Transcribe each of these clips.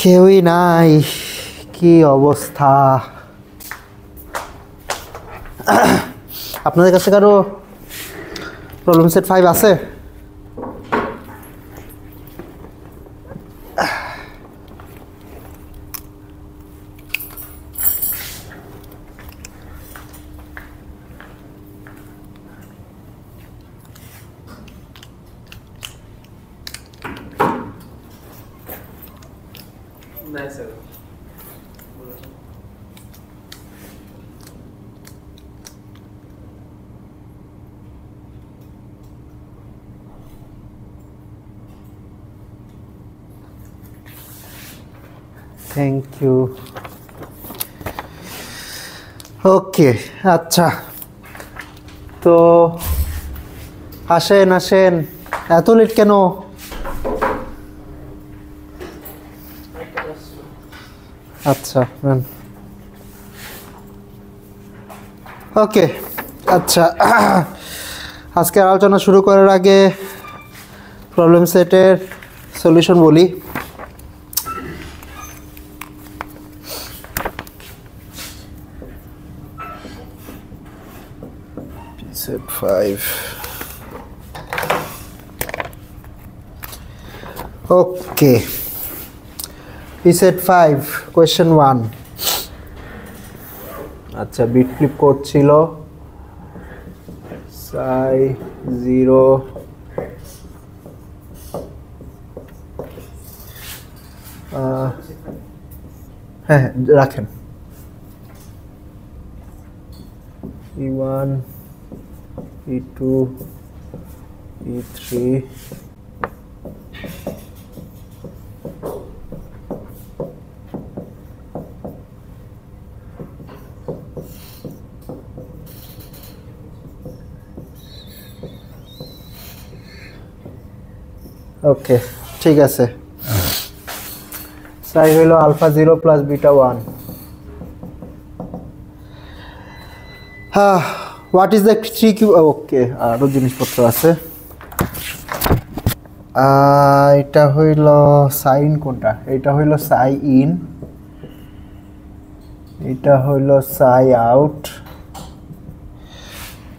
কেউই নাই, কি অবস্থা? আপনাদের কাছে কারো প্রবলেম সেট 5 আছে? Thank you. ওকে, আচ্ছা, তো আসেন আসেন, এত লেট কেন? আচ্ছা ওকে, আচ্ছা, আজকের আলোচনা শুরু করার আগে প্রবলেম সেটের সলিউশন বলি। Set 5. Okay. Set 5, question 1. আচ্ছা, বিট ফ্লিপ করছিল psi 0 হ্যাঁ রাখেন E1 E2 E3 ওকে, ঠিক আছে। সাই হলো আলফা 0 প্লাস বিটা 1। হ্যাঁ, হোয়াট ইজ দ্য 3q? ওকে, আরও জিনিসপত্র আছে। এটা হইল সাইন, কোনটা? এটা হইল সাই ইন, এটা হইল সাই আউট,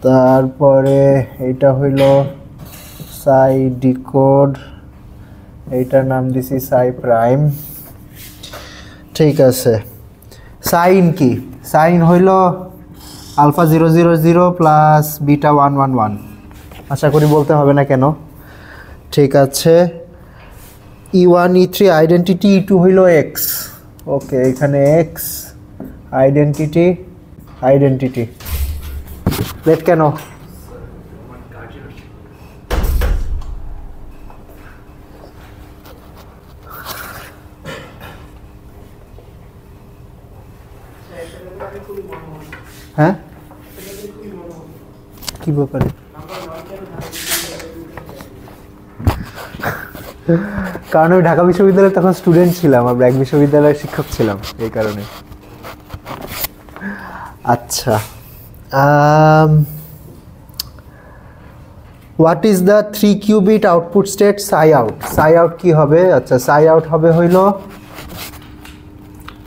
তারপরে এটা হইল সাই ডিকোড, এইটার নাম দিছি সাই প্রাইম। ঠিক আছে, সাইন কি? সাইন হইল আলফা 0 0 0 প্লাস বিটা 1 1 1। আশা করি বলতে হবে না কেন। ঠিক আছে, E1 E3 আইডেন্টিটি, E2 হইল এক্স। ওকে, এখানে এক্স আইডেন্টিটি আইডেন্টিটি। লেট কেন? হ্যাঁ, কি ব্যাপারে? কারণ আমি ঢাকা বিশ্ববিদ্যালয়ে তখন স্টুডেন্ট ছিলাম, আর ব্র্যাক বিশ্ববিদ্যালয়ের শিক্ষক ছিলাম, এই কারণে। আচ্ছা, what is the 3q bit output state psi out? Psi out কি হবে? আচ্ছা, সাই আউট হবে হইল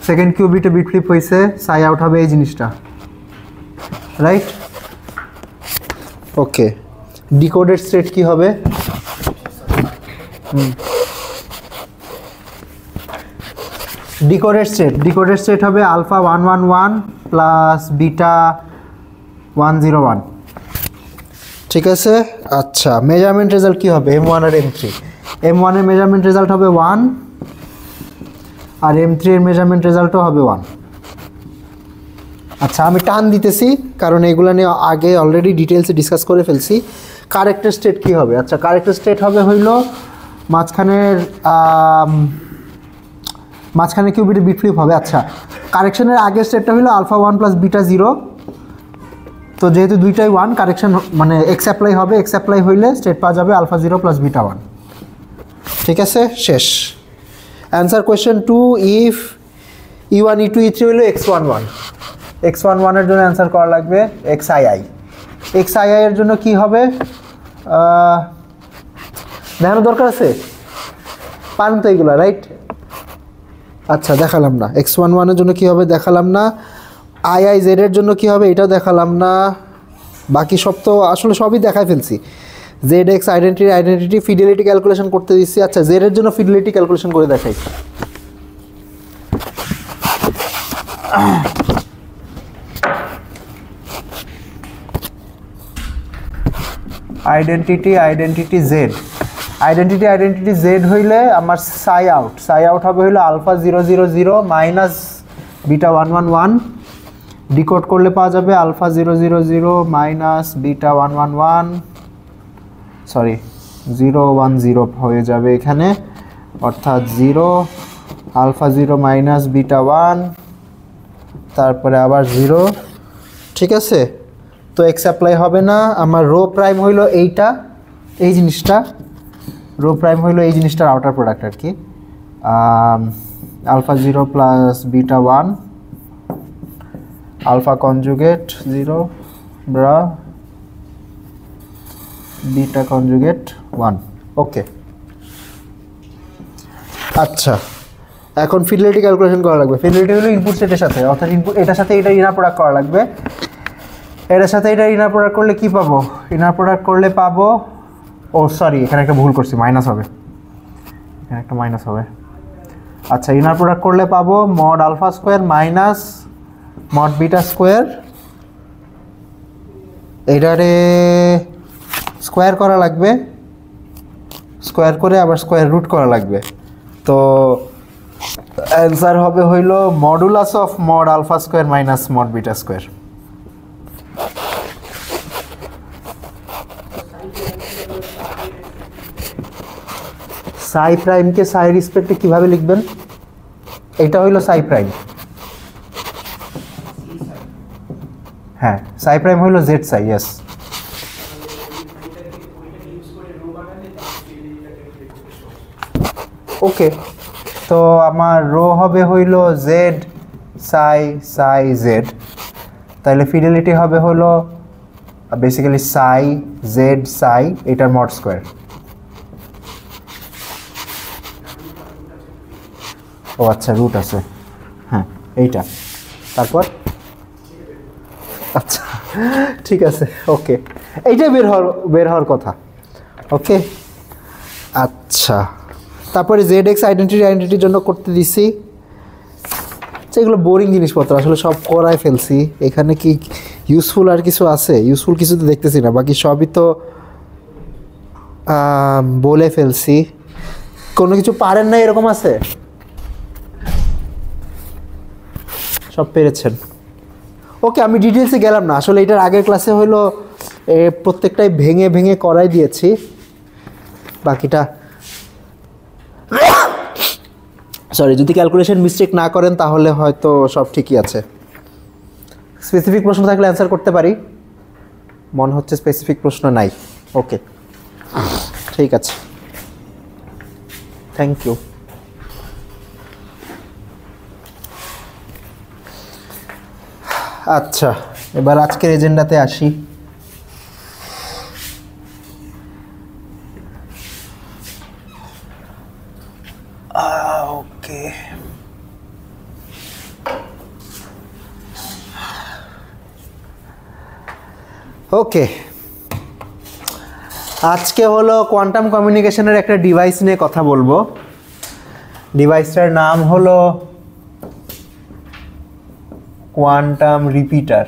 সেকেন্ড কিউ বিটে বিট ফ্লিপ হয়েছে, সাই আউট হবে এই জিনিসটা, রাইট? ওকে, ডিকোডেড স্টেট কি হবে? ডিকোডেড স্টেট হবে আলফা 1 1 1 প্লাস বিটা 1 0 1। ঠিক আছে, আচ্ছা, মেজারমেন্ট রেজাল্ট কি হবে? M1 আর M3। M1 এর মেজারমেন্ট রেজাল্ট হবে 1, আর M3 এর মেজারমেন্ট রেজাল্টও হবে 1। আচ্ছা, আমি টান দিতেছি কারণ এগুলো নিয়ে আগে অলরেডি ডিটেলসে ডিসকাস করে ফেলছি। কারেক্টের স্টেট কি হবে? আচ্ছা, কারেক্টের স্টেট হবে হইল মাঝখানে কিউবিটে বিট ফ্লিপ হবে। আচ্ছা, কারেকশনের আগের স্টেটটা হলো আলফা 1 প্লাস বিটা 0। তো যেহেতু দুইটাই 1, কারেকশন মানে এক্স অ্যাপ্লাই হবে, এক্স অ্যাপ্লাই হইলে স্টেট পাওয়া যাবে আলফা 0 প্লাস বিটা 1। ঠিক আছে, শেষ। Answer question 2, if E1 E2 E3 হইলো x11, x11 এর জন্য অ্যান্সার করা লাগবে xii। xii এর জন্য কি হবে দেখানো দরকার আছে? পারেন তো এইগুলো, রাইট? আচ্ছা দেখালাম না, x11 এর জন্য কি হবে দেখালাম না, IIZ এর জন্য কি হবে এটাও দেখালাম না, বাকি সব তো আসলে সবই দেখাই ফেলছি। ZX আইডেন্টিটি ফিডেলিটি ক্যালকুলেশন করতে দিচ্ছি। আচ্ছা Z এর জন্য ফিডেলিটি ক্যালকুলেশন করে দেখাই। আইডেন্টিটি Z হইলে আমার সাই আউট হবে হইলো আলফা 000 মাইনাস বিটা 111, ডিকোড করলে পাওয়া যাবে আলফা 000 মাইনাস বিটা 111, সরি 010 হয়ে যাবে এখানে, অর্থাৎ 0 আলফা 0 মাইনাস বিটা 1, তারপরে আবার 0। ঠিক আছে, তো এক্স অ্যাপ্লাই হবে না। আমার রো প্রাইম হইলো এইটা, এই জিনিসটা রো প্রাইম হইলো এই জিনিসটার আউটার প্রোডাক্ট আর কি, alpha 0 plus beta 1 alpha conjugate 0 bra beta conjugate 1। Okay, আচ্ছা এখন ফিডেলিটি ক্যালকুলেশন করা লাগবে। ফিডেলিটি হলো ইনপুট সেটের সাথে, অর্থাৎ ইনপুট এটার সাথে এটা ইনার প্রোডাক্ট করা লাগবে। এটার সাথে এটা ইনার প্রোডাক্ট করলে কি পাবো, ইনার প্রোডাক্ট করলে পাবো, ও সরি এখানে একটা ভুল করছি, মাইনাস হবে, এখানে একটা মাইনাস হবে। আচ্ছা ইনার প্রোডাক্ট করলে পাবো mod alpha square minus mod beta square, এটারে স্কোয়ার করা লাগবে, স্কোয়ার করে আবার স্কোয়ার রুট করা লাগবে। তো অ্যান্সার হবে হইলো modulus of mod alpha square minus mod beta square. Psi প্রাইমকে সাই রেসপেক্টে কিভাবে লিখবেন, এটা হইলো সাই প্রাইম, হ্যাঁ সাই প্রাইম হইলো জেড সাই, ইয়েস। ওকে, তো আমার রো হবে হইলো জেড সাই জেড, তাহলে ফিডেলিটি হবে হলো বেসিক্যালি সাই জেড সাই এটার মড স্কোয়ার। ও আচ্ছা রুট আছে, হ্যাঁ এইটা, তারপর আচ্ছা ঠিক আছে ওকে, এইটাই বের হওয়ার কথা। ওকে আচ্ছা, তারপরে ZX আইডেন্টিটির জন্য করতে দিছি। এগুলো বোরিং জিনিসপত্র আসলে সব করাই ফেলছি, এখানে কি ইউজফুল আর কিছু আছে? ইউজফুল কিছু তো দেখতেছি না, বাকি সবই তো বলে ফেলছি। কোনো কিছু পারেন না এরকম আছে? সব পেরেছেন? ওকে, আমি ডিটেলসে গেলাম না, আসলে এটার আগের ক্লাসে হলো প্রত্যেকটাই ভেঙে ভেঙে করাই দিয়েছি, বাকিটা সরি যদি ক্যালকুলেশন মিস্টেক না করেন তাহলে হয়তো সব ঠিকই আছে। স্পেসিফিক প্রশ্ন থাকলে অ্যান্সার করতে পারি, মনে হচ্ছে স্পেসিফিক প্রশ্ন নাই। ওকে ঠিক আছে, থ্যাংক ইউ। আচ্ছা এবার আজকের এজেন্ডাতে আসি। ওকে ওকে আজকে হলো কোয়ান্টাম কমিউনিকেশনের একটা ডিভাইস নিয়ে কথা বলবো। ডিভাইসটার নাম হলো কোয়ান্টাম রিপিটার।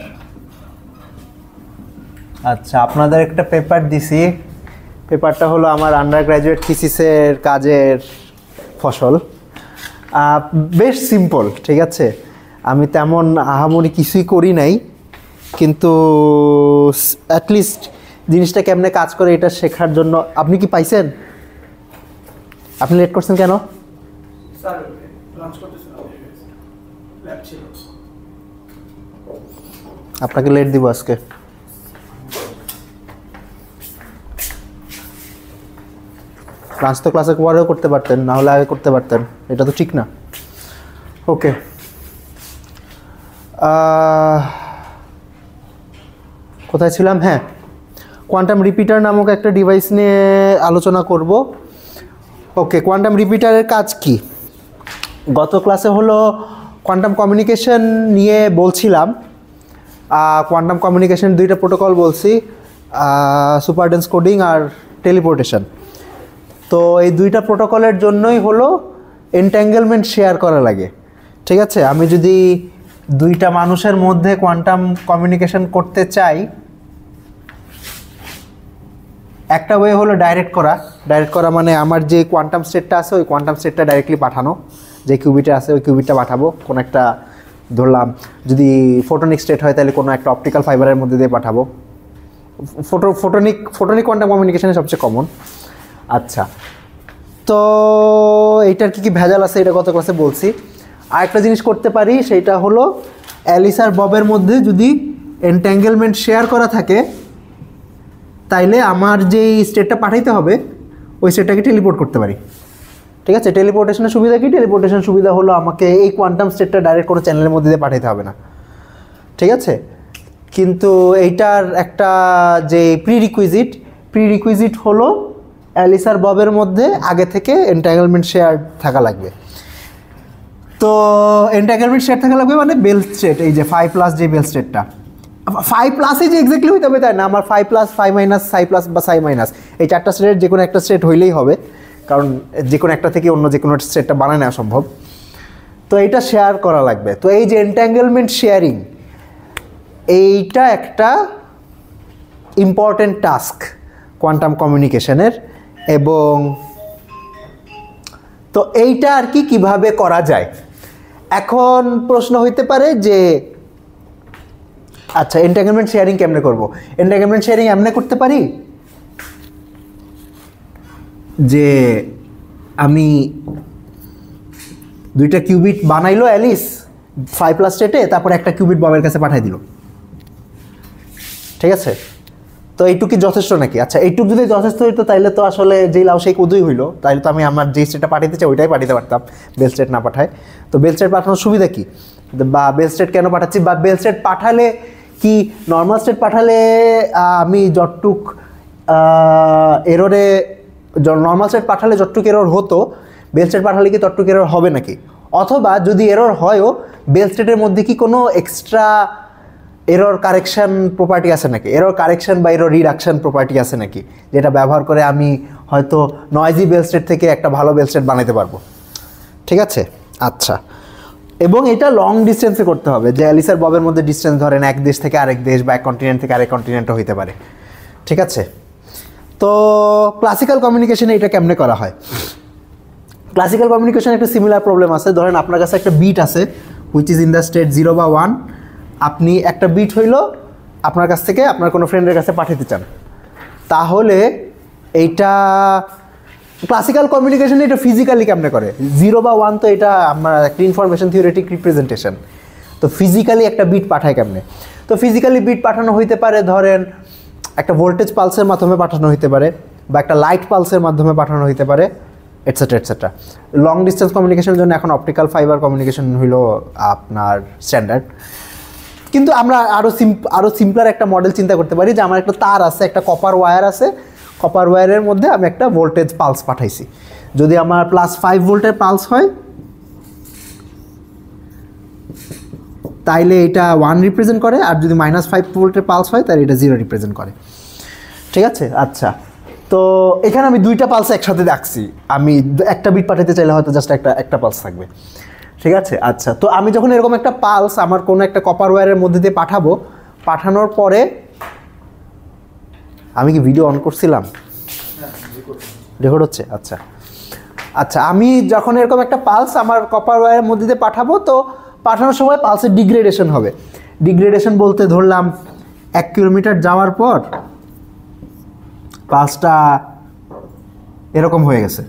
আচ্ছা আপনাদের একটা পেপার দিছি, পেপারটা হলো আমার আন্ডার গ্র্যাজুয়েট থিসিসের কাজের ফসল। বেশ সিম্পল, ঠিক আছে, আমি তেমন আহামরি কিছুই করি নাই, কিন্তু অ্যাটলিস্ট জিনিসটা কেমনে কাজ করে এটা শেখার জন্য। আপনি কি পাইছেন? আপনি লেট করছেন কেন? আপনাকে লেট দিব আজকে। লাঞ্চ তো ক্লাসে পরেও করতে পারতেন, না হলে আগে করতে পারতেন, এটা তো ঠিক না। ওকে কোথায় ছিলাম? হ্যাঁ, কোয়ান্টাম রিপিটার নামক একটা ডিভাইস নিয়ে আলোচনা করব। ওকে, কোয়ান্টাম রিপিটারের কাজ কি? গত ক্লাসে হলো কোয়ান্টাম কমিউনিকেশন নিয়ে বলছিলাম। কোয়ান্টাম কমিউনিকেশন দুইটা প্রোটোকল বলছি, সুপারডেন্স কোডিং আর টেলিপোর্টেশন। তো এই দুইটা প্রোটোকলের জন্যই হলো এন্ট্যাঙ্গেলমেন্ট শেয়ার করা লাগে। ঠিক আছে, আমি যদি দুইটা মানুষের মধ্যে কোয়ান্টাম কমিউনিকেশন করতে চাই, একটা ওয়ে হলো ডাইরেক্ট করা মানে আমার যে কোয়ান্টাম স্টেটটা আছে ওই কোয়ান্টাম স্টেটটা ডাইরেক্টলি পাঠানো, যে কিউবিটে আছে ওই কিউবিটটা পাঠাবো কোনো একটা, ধরলাম যদি ফোটনিক স্টেট হয় তাহলে কোনো একটা অপটিক্যাল ফাইবারের মধ্যে দিয়ে পাঠাবো। ফোটনিক কোয়ান্টাম কমিউনিকেশনে সবচেয়ে কমন। আচ্ছা, তো এইটার কী ভেজাল আছে এটা গত ক্লাসে বলছি। আরেকটা জিনিস করতে পারি, সেইটা হলো অ্যালিস আর ববের মধ্যে যদি এন্ট্যাঙ্গেলমেন্ট শেয়ার করা থাকে তাইলে আমার যেই স্টেটটা পাঠাইতে হবে ওই স্টেটটাকে টেলিপোর্ট করতে পারি। ঠিক আছে, টেলিপোর্টেশনের সুবিধা কি? টেলিপোর্টেশন সুবিধা হলো আমাকে এই কোয়ান্টাম স্টেটটা ডাইরেক্ট কোনো চ্যানেলের মধ্যে দিয়ে পাঠাইতে হবে না। ঠিক আছে, কিন্তু এইটার একটা যে প্রিরিকুইজিট হলো অ্যালিস আর ববের মধ্যে আগে থেকে এন্ট্যাঙ্গেলমেন্ট শেয়ার থাকা লাগবে। তো এন্ট্যাঙ্গেলমেন্ট শেয়ার থাকা লাগবে মানে বেল স্টেট, এই যে 5+ যে বেল স্টেটটা, 5+ যে এক্স্যাক্টলি হইতে হবে তাই না, আমার 5+, 5-, সাই+ বা সাই-, এই চারটা স্টেটের যে কোনো একটা স্টেট হইলেই হবে, কারণ যে কোনো একটা থেকে অন্য যে কোনো স্টেটটা বানায় নেওয়া সম্ভব। তো এইটা শেয়ার করা লাগবে। তো এই যে এন্ট্যাঙ্গেলমেন্ট শেয়ারিং, এইটা একটা ইম্পর্টেন্ট টাস্ক কোয়ান্টাম কমিউনিকেশনের। এবং তো এইটা আর কি কিভাবে করা যায়, এখন প্রশ্ন হইতে পারে যে আচ্ছা এন্ট্যাঙ্গেলমেন্ট শেয়ারিং কেমনে করব? এন্ট্যাঙ্গেলমেন্ট শেয়ারিং এমনি করতে পারি যে আমি দুইটা কিউবিট বানাইলো অ্যালিস 5+ স্টেটে, তারপর একটা কিউবিট ববের কাছে পাঠিয়ে দিল। ঠিক আছে, তো এইটুকু কি যথেষ্ট নাকি? আচ্ছা, এইটুকু যদি যথেষ্ট হইতো তাইলে তো আসলে যেই লাউ সেই কদুই হইলো, তাইলে তো আমি আমার যেই স্টেটটা পাঠাতে চাই ওইটাই পাঠাতে পারতাম, বেল স্টেট না পাঠায়। তো বেল স্টেট পাঠানোর সুবিধা কি, বা বেল স্টেট কেন পাঠাচ্ছি, বা বেল স্টেট পাঠালে কি নর্মাল স্টেট পাঠালে আমি যতটুক এররে, নর্মাল স্টেট পাঠালে যতটুক এরর হতো বেল স্টেট পাঠালে কি ততটুক এরর হবে নাকি? অথবা যদি এরর হয়ও বেল স্টেটের মধ্যে কি কোনো এক্সট্রা এরর কারেকশন প্রপার্টি আছে নাকি, এরর কারেকশন বা এরর রিডাকশন প্রপার্টি আছে নাকি, যেটা ব্যবহার করে আমি হয়তো নয়েজি বেল স্টেট থেকে একটা ভালো বেল স্টেট বানাতে পারবো। ঠিক আছে, আচ্ছা, এবং এটা লং ডিস্টেন্সে করতে হবে, যে অ্যালিস আর ববের মধ্যে ডিস্টেন্স ধরেন এক দেশ থেকে আরেক দেশ বা এক কন্টিনেন্ট থেকে আরেক কন্টিনেন্টও হইতে পারে। ঠিক আছে, তো ক্লাসিক্যাল কমিউনিকেশনে এটা কেমনে করা হয়? ক্লাসিক্যাল কমিউনিকেশনে একটা সিমিলার প্রবলেম আছে। ধরেন আপনার কাছে একটা বিট আছে which is in the state 0 বা 1, আপনি একটা বিট হইলো আপনার কাছ থেকে আপনার কোনো ফ্রেন্ডের কাছে পাঠাতে চান, তাহলে এইটা ক্লাসিক্যাল কমিউনিকেশনে এটা ফিজিক্যালি কেমনে করে? 0 বা 1 তো এটা আমার একটা ইনফরমেশন থিওরিটিক রিপ্রেজেন্টেশন, তো ফিজিক্যালি একটা বিট পাঠায় কেমনে? তো ফিজিক্যালি বিট পাঠানো হইতে পারে ধরেন একটা ভোল্টেজ পালসের মাধ্যমে পাঠানো হইতে পারে, বা একটা লাইট পালসের মাধ্যমে পাঠানো হইতে পারে, এটসেট্রা এটসেট্রা। লং ডিস্টেন্স কমিউনিকেশনের জন্য এখন অপটিক্যাল ফাইবার কমিউনিকেশন হইলো আপনার স্ট্যান্ডার্ড। কিন্তু আমরা আরও সিম্পলার একটা মডেল চিন্তা করতে পারি, যে আমার একটা তার আছে, একটা কপার ওয়্যার আছে, কপার ওয়্যারের মধ্যে আমি একটা ভোল্টেজ পালস পাঠাইছি। যদি আমার +5 ভোল্টের পালস হয় তাইলে এটা 1 রিপ্রেজেন্ট করে, আর যদি -5 ভোল্টের পালস হয় তাহলে এটা 0 রিপ্রেজেন্ট করে। ঠিক আছে, আচ্ছা, তো এখানে আমি দুইটা পালস একসাথে রাখছি, আমি একটা বিট পাঠাতে চাইলে হয়তো জাস্ট একটা পালস থাকবে। ঠিক আছে, আচ্ছা, তো আমি যখন এরকম একটা পালস আমার কোনো একটা কপার ওয়্যারের মধ্যে দিয়ে পাঠাবো, পাঠানোর পরে আমি কি ভিডিও অন করছিলাম? রেকর্ড হচ্ছে? আচ্ছা আচ্ছা, আমি যখন এরকম একটা পালস আমার কপার ওয়্যারের মধ্যে দিয়ে পাঠাবো, তো পাঠানোর সময় পালসের ডিগ্রেডেশন হবে। ডিগ্রেডেশন বলতে ধরলাম 1 কিলোমিটার যাওয়ার পর পালসটা এরকম হয়ে গেছে,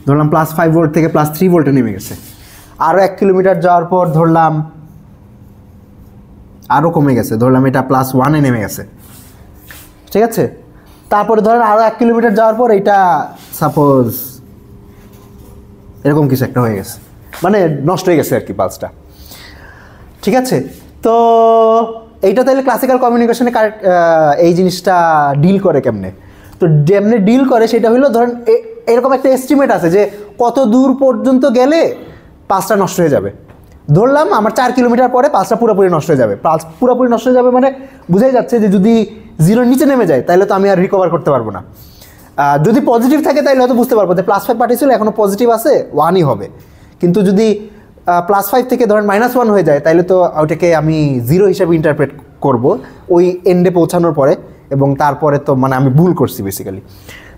ধরলাম +5 ভোল্ট থেকে +3 ভোল্টে নেমে গেছে। আরও 1 কিলোমিটার যাওয়ার পর ধরলাম আরও কমে গেছে, ধরলাম এটা +1-এ নেমে গেছে। ঠিক আছে, তারপরে ধরেন আরও 1 কিলোমিটার যাওয়ার পর এটা সাপোজ এরকম কিছু একটা হয়ে গেছে, মানে নষ্ট হয়ে গেছে আর কি পালসটা। ঠিক আছে, তো এইটা তাহলে ক্লাসিক্যাল কমিউনিকেশনে এই জিনিসটা ডিল করে কেমনে? তো যেমনি ডিল করে সেটা হলো ধরেন এরকম একটা এস্টিমেট আছে যে কত দূর পর্যন্ত গেলে পালসটা নষ্ট হয়ে যাবে। ধরলাম আমার 4 কিলোমিটার পরে পালসটা পুরোপুরি নষ্ট হয়ে যাবে। পালস পুরোপুরি নষ্ট হয়ে যাবে মানে বুঝাই যাচ্ছে যে যদি 0-র নিচে নেমে যায় তাহলে তো আমি আর রিকভার করতে পারবো না। যদি পজিটিভ থাকে তাহলে হয়তো বুঝতে পারবো যে +5 পাঠিয়েছিল এখনও পজিটিভ আছে, 1ই হবে। কিন্তু যদি +5 থেকে ধরেন -1 হয়ে যায় তাহলে তো ওইটাকে আমি 0 হিসাবে ইন্টারপ্রেট করব ওই এন্ডে পৌঁছানোর পরে, এবং তারপরে তো মানে আমি ভুল করছি বেসিক্যালি।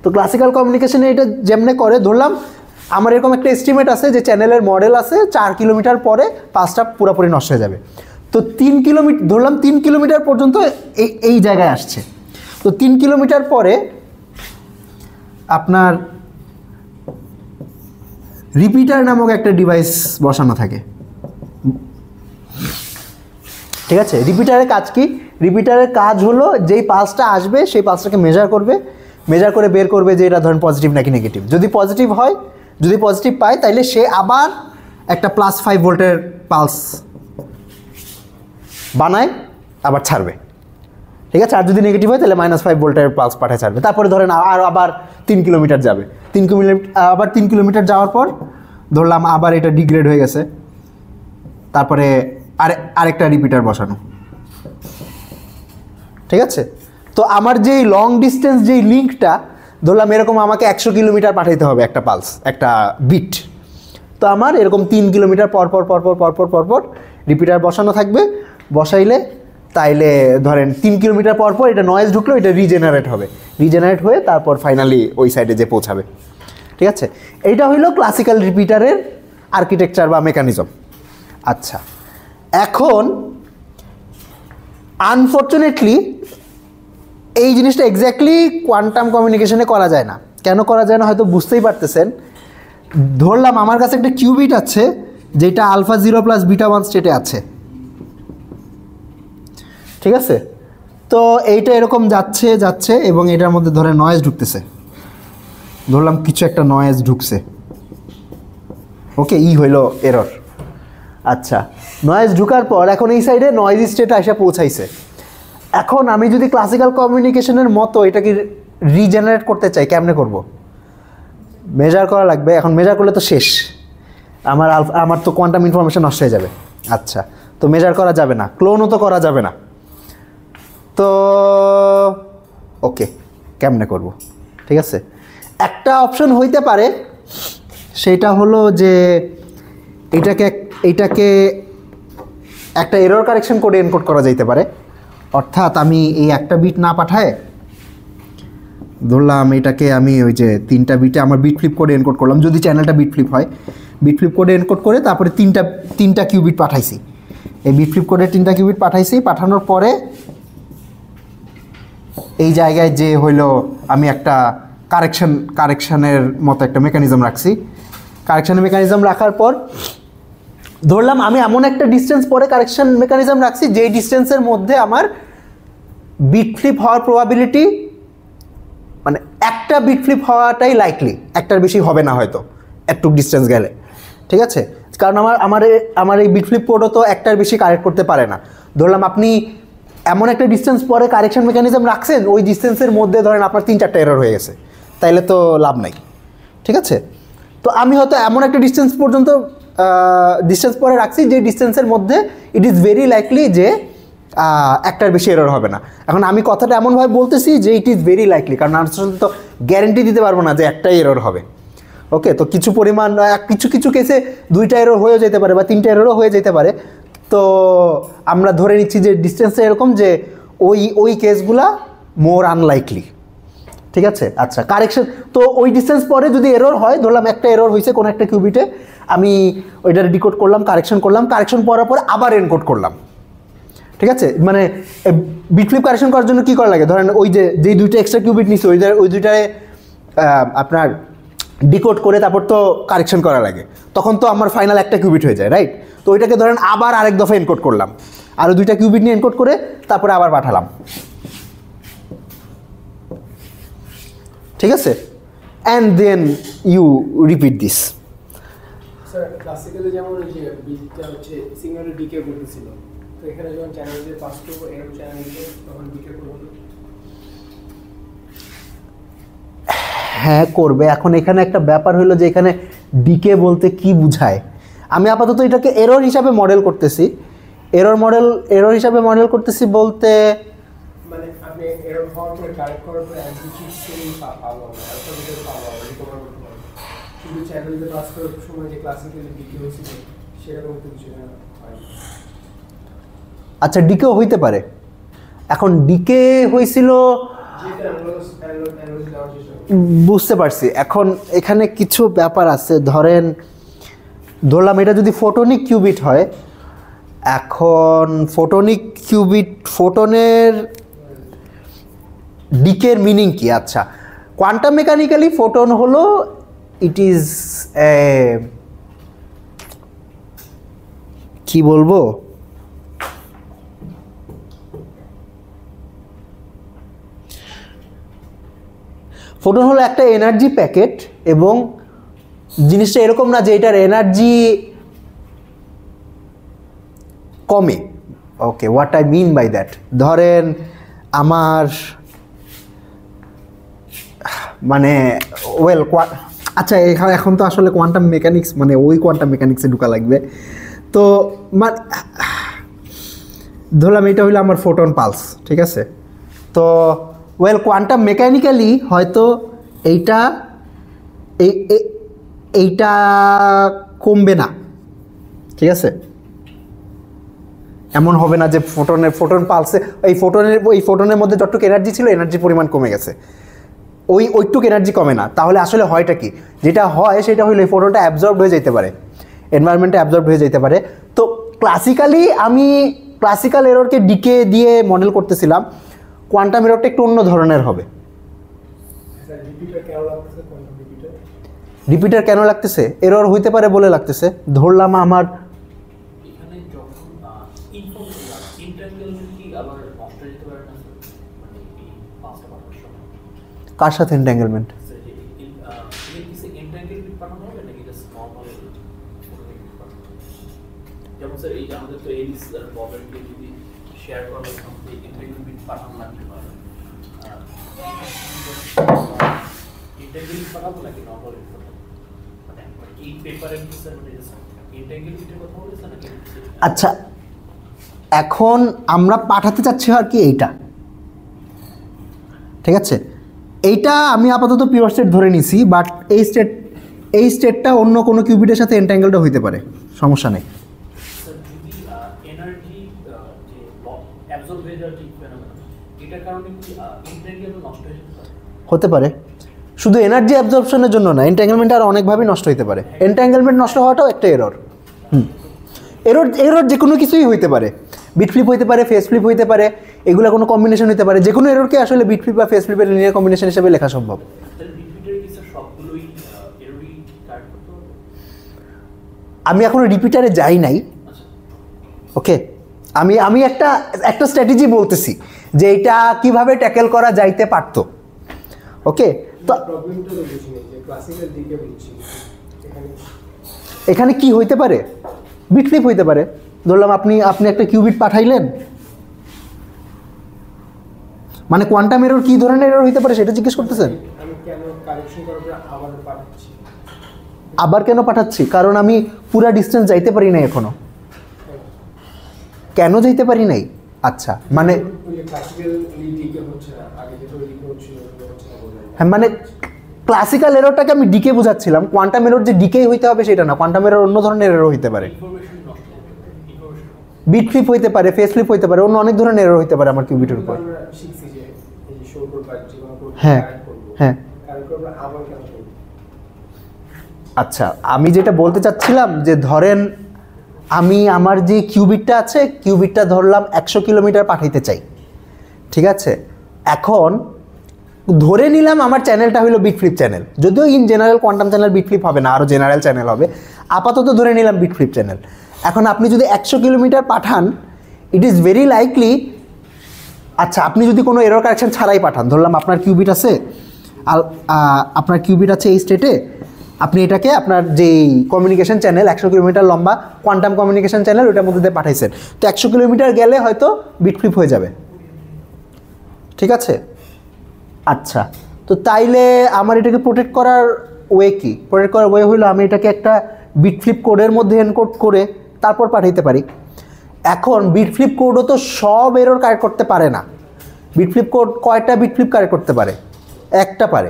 তো ক্লাসিক্যাল কমিউনিকেশনে এটা যেমনে করে, ধরলাম আমার এরকম একটা এস্টিমেট আছে যে চ্যানেলের মডেল আছে 4 কিলোমিটার পরে পালসটা পুরোপুরি নষ্ট হয়ে যাবে। তো 3 কিলোমিটার ধরলাম, 3 কিলোমিটার পর্যন্ত এই জায়গায় আসছে। তো 3 কিলোমিটার পরে আপনার রিপিটার নামক একটা ডিভাইস বসানো থাকে, ঠিক আছে। রিপিটারের কাজ কি? রিপিটারের কাজ হলো যেই পালসটা আসবে সেই পালসটাকে মেজার করবে, মেজার করে বের করবে যে এটা ধরেন পজিটিভ নাকি নেগেটিভ। যদি পজিটিভ হয়, যদি পজিটিভ পায় তাহলে সে আবার একটা +5 ভোল্টের পালস বানায় আবার ছাড়বে, ঠিক আছে। আর যদি নেগেটিভ হয় তাহলে -5 ভোল্টের পালস পাঠায় ছাড়বে। তারপরে ধরেন আবার 3 কিলোমিটার যাবে, 3 কিলোমিটার আবার 3 কিলোমিটার যাওয়ার পর ধরলাম আবার এটা ডিগ্রেড হয়ে গেছে, তারপরে আরেকটা রিপিটার বসানো, ঠিক আছে। তো আমার যেই লং ডিস্টেন্স যেই লিঙ্কটা ধরলাম এরকম আমাকে 100 কিলোমিটার পাঠাইতে হবে একটা পালস, একটা বিট। তো আমার এরকম 3 কিলোমিটার পর রিপিটার বসানো থাকবে। বসাইলে তাইলে ধরেন 3 কিলোমিটার পর এটা নয়েজ ঢুকলো, এটা রিজেনারেট হবে, রিজেনারেট হয়ে তারপর ফাইনালি ওই সাইডে যে পৌঁছাবে, ঠিক আছে। এইটা হইলো ক্লাসিক্যাল রিপিটারের আর্কিটেকচার বা মেকানিজম। আচ্ছা, এখন আনফর্চুনেটলি এই জিনিসটা এক্স্যাক্টলি কোয়ান্টাম কমিউনিকেশনে করা যায় না। কেন করা যায় না হয়তো বুঝতেই পারতেছেন। ধরলাম আমার কাছে একটা কিউবিট আছে যেটা α0 + β1 স্টেটে আছে, ঠিক আছে। তো এইটা এরকম যাচ্ছে এবং এটার মধ্যে ধরে নয়েজ ঢুকতেছে, ধরলাম কিছু একটা নয়েজ ঢুকছে, ওকে, হইলো এরর। আচ্ছা, নয়েজ ঢুকার পর এখন এই সাইডে নয়েজ স্টেটে এসে পৌঁছাইছে। এখন আমি যদি ক্লাসিক্যাল কমিউনিকেশনের মতো এটাকে রিজেনারেট করতে চাই, কেমনে করব? মেজার করা লাগবে। এখন মেজার করলে তো শেষ, আমার তো কোয়ান্টাম ইনফরমেশন নষ্ট হয়ে যাবে। আচ্ছা, তো মেজার করা যাবে না, ক্লোনও তো করা যাবে না। তো ওকে, কেমনে করব? ঠিক আছে, একটা অপশন হইতে পারে, সেটা হলো যে এইটাকে একটা এরর কারেকশন কোডে এনকোড করা যাইতে পারে। অর্থাৎ আমি এই একটা বিট না পাঠায় ধরলাম এটাকে আমি ওই যে 3টা বিটে আমার বিট ফ্লিপ কোডে এনকোড করলাম, যদি চ্যানেলটা বিট ফ্লিপ হয়, বিট ফ্লিপ কোডে এনকোড করে তারপরে তিনটা কিউবিট পাঠাইছি। এই বিট ফ্লিপ কোডে 3টা কিউবিট পাঠাইছি। পাঠানোর পরে এই জায়গায় যে হইলো আমি একটা কারেকশানের মতো একটা মেকানিজম রাখছি। কারেকশানের মেকানিজম রাখার পর ধরলাম আমি এমন একটা ডিস্টেন্স পরে কারেকশন মেকানিজম রাখছি যেই ডিস্টেন্সের মধ্যে আমার বিট ফ্লিপ হওয়ার প্রবাবিলিটি, মানে একটা বিট ফ্লিপ হওয়াটাই লাইকলি, একটার বেশি হবে না হয়তো একটু ডিস্টেন্স গেলে, ঠিক আছে। কারণ আমার এই বিট ফ্লিপ কোডও তো একটার বেশি কারেক্ট করতে পারে না। ধরলাম আপনি এমন একটা ডিস্টেন্স পরে কারেকশন মেকানিজম রাখছেন ওই ডিস্টেন্সের মধ্যে ধরেন আপনার 3-4টা এরর হয়ে গেছে, তাইলে তো লাভ নাই, ঠিক আছে। তো আমি হয়তো এমন একটা ডিস্টেন্স পর্যন্ত ডিস্টেন্স পরে রাখছি যে ডিস্টেন্সের মধ্যে ইট ইজ ভেরি লাইকলি যে একটার বেশি এরর হবে না। এখন আমি কথাটা এমনভাবে বলতেছি যে ইট ইজ ভেরি লাইকলি, কারণ আসলে তো গ্যারেন্টি দিতে পারবো না যে একটাই এরর হবে। ওকে, তো কিছু পরিমাণ কিছু কেসে 2টা এরর হয়েও যেতে পারে বা 3টা এররও হয়ে যেতে পারে। তো আমরা ধরে নিচ্ছি যে ডিস্টেন্সটা এরকম যে ওই কেসগুলা মোর আনলাইকলি, ঠিক আছে। আচ্ছা, কারেকশন তো ওই ডিস্টেন্স পরে যদি এরর হয়, ধরলাম একটা এরর হয়েছে কোনো একটা কিউবিটে, আমি ওইটার ডিকোড করলাম, কারেকশন করার পরে আবার এনকোড করলাম, ঠিক আছে। মানে বিট ফ্লিপ কারেকশন করার জন্য কী করা লাগে, ধরেন ওই যেই 2টা এক্সট্রা কিউবিট নিচ্ছে ওই দুইটায় আপনার ডিকোড করে তারপর তো কারেকশন করা লাগে, তখন তো আমার ফাইনাল একটা কিউবিট হয়ে যায়, রাইট। তো ওইটাকে ধরেন আবার আরেক দফা এনকোড করলাম, আরও 2টা কিউবিট নিয়ে এনকোড করে তারপরে আবার পাঠালাম, ঠিক আছে। And then you repeat this. Sir, classically যেমন ওই যে বিটটা হচ্ছে সিগন্যালে ডিকে করতেছিল, তো এখানে যখন চ্যানেল দিয়ে পাস করবো এরকম চ্যানেলকে তখন ডিকে করবো না? হ্যাঁ করবে। এখন এখানে একটা ব্যাপার হলো যে এখানে ডিকে বলতে কি বুঝায়। আমি আপাতত এটাকে এরর হিসাবে মডেল করতেছি। এরর হিসাবে মডেল করতেছি বলতে মানে আপনি এরর হওয়ার পরে কারেক্ট করার পরে অ্যান্টিচিপ সেটিং পাবো আমরা অ্যালফাবেটের পাবো রিকভার করতে পারবো। শুধু চ্যানেলে পাস করার সময় যে ক্লাসিক্যালি ডিকে হয়েছিল সেরকম কিছু না হয়। আচ্ছা ডিকেও হইতে পারে। এখন ডিকে হয়েছিল বুঝতে পারছি। এখন এখানে কিছু ব্যাপার আছে, ধরলাম এটা যদি ফোটনিক কিউবিট হয়, এখন ফোটনিক কিউবিট ফোটনের ডিকের মিনিং কি? আচ্ছা কোয়ান্টাম মেকানিক্যালি ফোটন হলো ইট ইজ কি বলবো, ফোটন হলো একটা এনার্জি প্যাকেট এবং জিনিসটা এরকম না যে এটার এনার্জি কমে। Okay, what I mean by that, ধরেন আমার মানে ওয়েল আচ্ছা এখন তো আসলে কোয়ান্টাম মেকানিক্স মানে ওই কোয়ান্টাম মেকানিক্সে ঢোকা লাগবে। তো মানে ধরলাম এটা হইলো আমার ফোটন পালস, ঠিক আছে? তো ওয়েল কোয়ান্টাম মেকানিক্যালি হয়তো এইটা কমবে না, ঠিক আছে? এমন হবে না যে ফোটন পালসে এই ফোটনের মধ্যে যতটুকু এনার্জি ছিল এনার্জির পরিমাণ কমে গেছে, ওইটুকু এনার্জি কমে না। তাহলে আসলে হয়টা কি? যেটা হয় সেটা হইলো এই ফোটনটা অ্যাবজর্ব হয়ে যেতে পারে, এনভায়রনমেন্টে অ্যাবজর্ব হয়ে যেতে পারে। তো ক্লাসিক্যালি আমি ক্লাসিক্যাল এররকে ডিকে দিয়ে মডেল করতেছিলাম, কোয়ান্টাম এররটা একটু অন্য ধরনের হবে। রিপিটার কেন লাগতেছে? এরর হইতে পারে বলে লাগতেছে। ধরলাম আমার কার সাথে এন্ট্যাঙ্গেলমেন্ট? যেমন স্যার এই আমাদের তো এলিস আর ববেরকে যদি শেয়ার করা হয় তাহলে ইন্টারভিউ বিট পাঠানো লাগতে পারে। ইন্টারভিউ পাঠাবো নাকি নরমাল পাঠাবো? মানে এই পেপারে কি স্যার মানে ইন্টারভিউ বিটের কথা বলেছেন নাকি? আচ্ছা এখন আমরা পাঠাতে চাচ্ছি আর কি এইটা, ঠিক আছে? এইটা আমি আপাতত পিওর স্টেট ধরে নিছি, বাট এই স্টেটটা অন্য কোনো কিউবিটের সাথে এন্ট্যাঙ্গেলটা হইতে পারে, সমস্যা নেই। হতে পারে, শুধু এনার্জি অ্যাবজর্পশনের জন্য না, এন্ট্যাঙ্গেলমেন্ট আর অনেকভাবেই নষ্ট হতে পারে। এন্ট্যাঙ্গেলমেন্ট নষ্ট হওয়াটাও একটা এরর। এরর যে কোনো কিছুই হইতে পারে, বিট ফ্লিপ হইতে পারে, ফেস ফ্লিপ হইতে পারে, এগুলো কোনো কম্বিনেশন হইতে পারে। যে কোনো এররকে আসলে বিট ফ্লিপ বা ফেস ফ্লিপের লিনিয়ার কম্বিনেশন হিসেবে লেখা সম্ভব। আমি এখনো রিপিটারে যাই নাই, ওকে? আমি একটা স্ট্র্যাটেজি বলতেছি যে এটা কিভাবে ট্যাকেল করা যাইতে পারত, ওকে? তো এখানে কি হইতে পারে? বিট ফ্লিপ হইতে পারে। ধরলাম আপনি একটা কিউবিট পাঠাইলেন, মানে কোয়ান্টাম এরর কি ধরনের এরর হইতে পারে সেটা জিজ্ঞেস করতেছেন? আবার কেন পাঠাচ্ছি? কারণ আমি পুরা ডিস্টেন্স যাইতে পারি নাই এখনো। কেন যাইতে পারি নাই? আচ্ছা মানে হ্যাঁ, মানে ক্লাসিক্যাল এররটাকে আমি ডিকে বোঝাচ্ছিলাম। কোয়ান্টাম এরর যে ডিকেই হইতে হবে সেটা না, কোয়ান্টাম এরর অন্য ধরনের এরর হইতে পারে। বিট ফ্লিপ হইতে পারে, ফেস ফ্লিপ হইতে পারে, অন্য অনেক ধরনের এরর হইতে পারে আমার কিউবিটের উপর। হ্যাঁ হ্যাঁ, আচ্ছা আমি যেটা বলতে চাচ্ছিলাম যে ধরেন আমি আমার যে কিউবিটটা আছে, কিউবিটটা ধরলাম 100 কিলোমিটার পাঠাইতে চাই, ঠিক আছে? এখন ধরে নিলাম আমার চ্যানেলটা হলো বিট ফ্লিপ চ্যানেল, যদিও in general quantum channel bit flip হবে না, আরও জেনারেল চ্যানেল হবে। আপাতত ধরে নিলাম বিট ফ্লিপ চ্যানেল। এখন আপনি যদি 100 কিলোমিটার পাঠান, ইট ইজ ভেরি লাইকলি, আচ্ছা আপনি যদি কোনো এরর কারেকশন ছাড়াই পাঠান, ধরলাম আপনার কিউবিট আছে এই স্টেটে, আপনি এটাকে আপনার যেই কমিউনিকেশন চ্যানেল 100 কিলোমিটার লম্বা কোয়ান্টাম কমিউনিকেশন চ্যানেল ওটার মধ্যে দিয়ে পাঠাইছেন, তো 100 কিলোমিটার গেলে হয়তো বিট ফ্লিপ হয়ে যাবে, ঠিক আছে? আচ্ছা তো তাইলে আমার এটাকে প্রোটেক্ট করার ওয়ে কি? প্রোটেক্ট করার ওয়ে হলো আমি এটাকে একটা বিট ফ্লিপ কোডের মধ্যে এনকোড করে তারপর পাঠাইতে পারি। এখন বিট ফ্লিপ কোডও তো সব এরর কারেক্ট করতে পারে না। বিট ফ্লিপ কোড কয়টা বিট ফ্লিপ কারেক্ট করতে পারে? একটা পারে।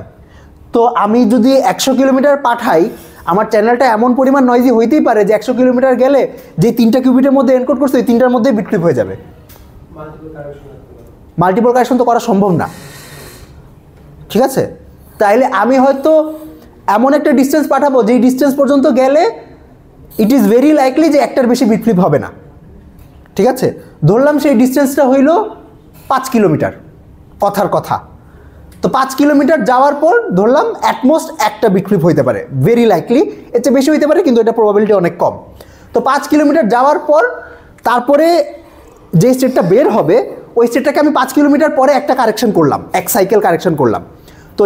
তো আমি যদি 100 কিলোমিটার পাঠাই, আমার চ্যানেলটা এমন পরিমাণ নয়েজি হইতেই পারে যে 100 কিলোমিটার গেলে যে 3টা কিউবিটের মধ্যে এনকোড করছে ওই 3টার মধ্যে বিট ফ্লিপ হয়ে যাবে। মাল্টিপল কারেকশন তো করা সম্ভব না, ঠিক আছে? তাইলে আমি হয়তো এমন একটা ডিস্টেন্স পাঠাবো যেই ডিস্টেন্স পর্যন্ত গেলে ইট ইজ ভেরি লাইকলি যে একটার বেশি বিট ফ্লিপ হবে না, ঠিক আছে? ধরলাম সেই ডিস্টেন্সটা হইল 5 কিলোমিটার, কথার কথা। তো 5 কিলোমিটার যাওয়ার পর ধরলাম অ্যাটমোস্ট একটা বিট ফ্লিপ হইতে পারে, ভেরি লাইকলি। এর চেয়ে বেশি হইতে পারে কিন্তু এটা প্রবাবিলিটি অনেক কম। তো 5 কিলোমিটার যাওয়ার পর তারপরে যে স্টেটটা বের হবে ওই স্টেটটাকে আমি 5 কিলোমিটার পরে একটা কারেকশন করলাম, এক সাইকেল কারেকশন করলাম। তো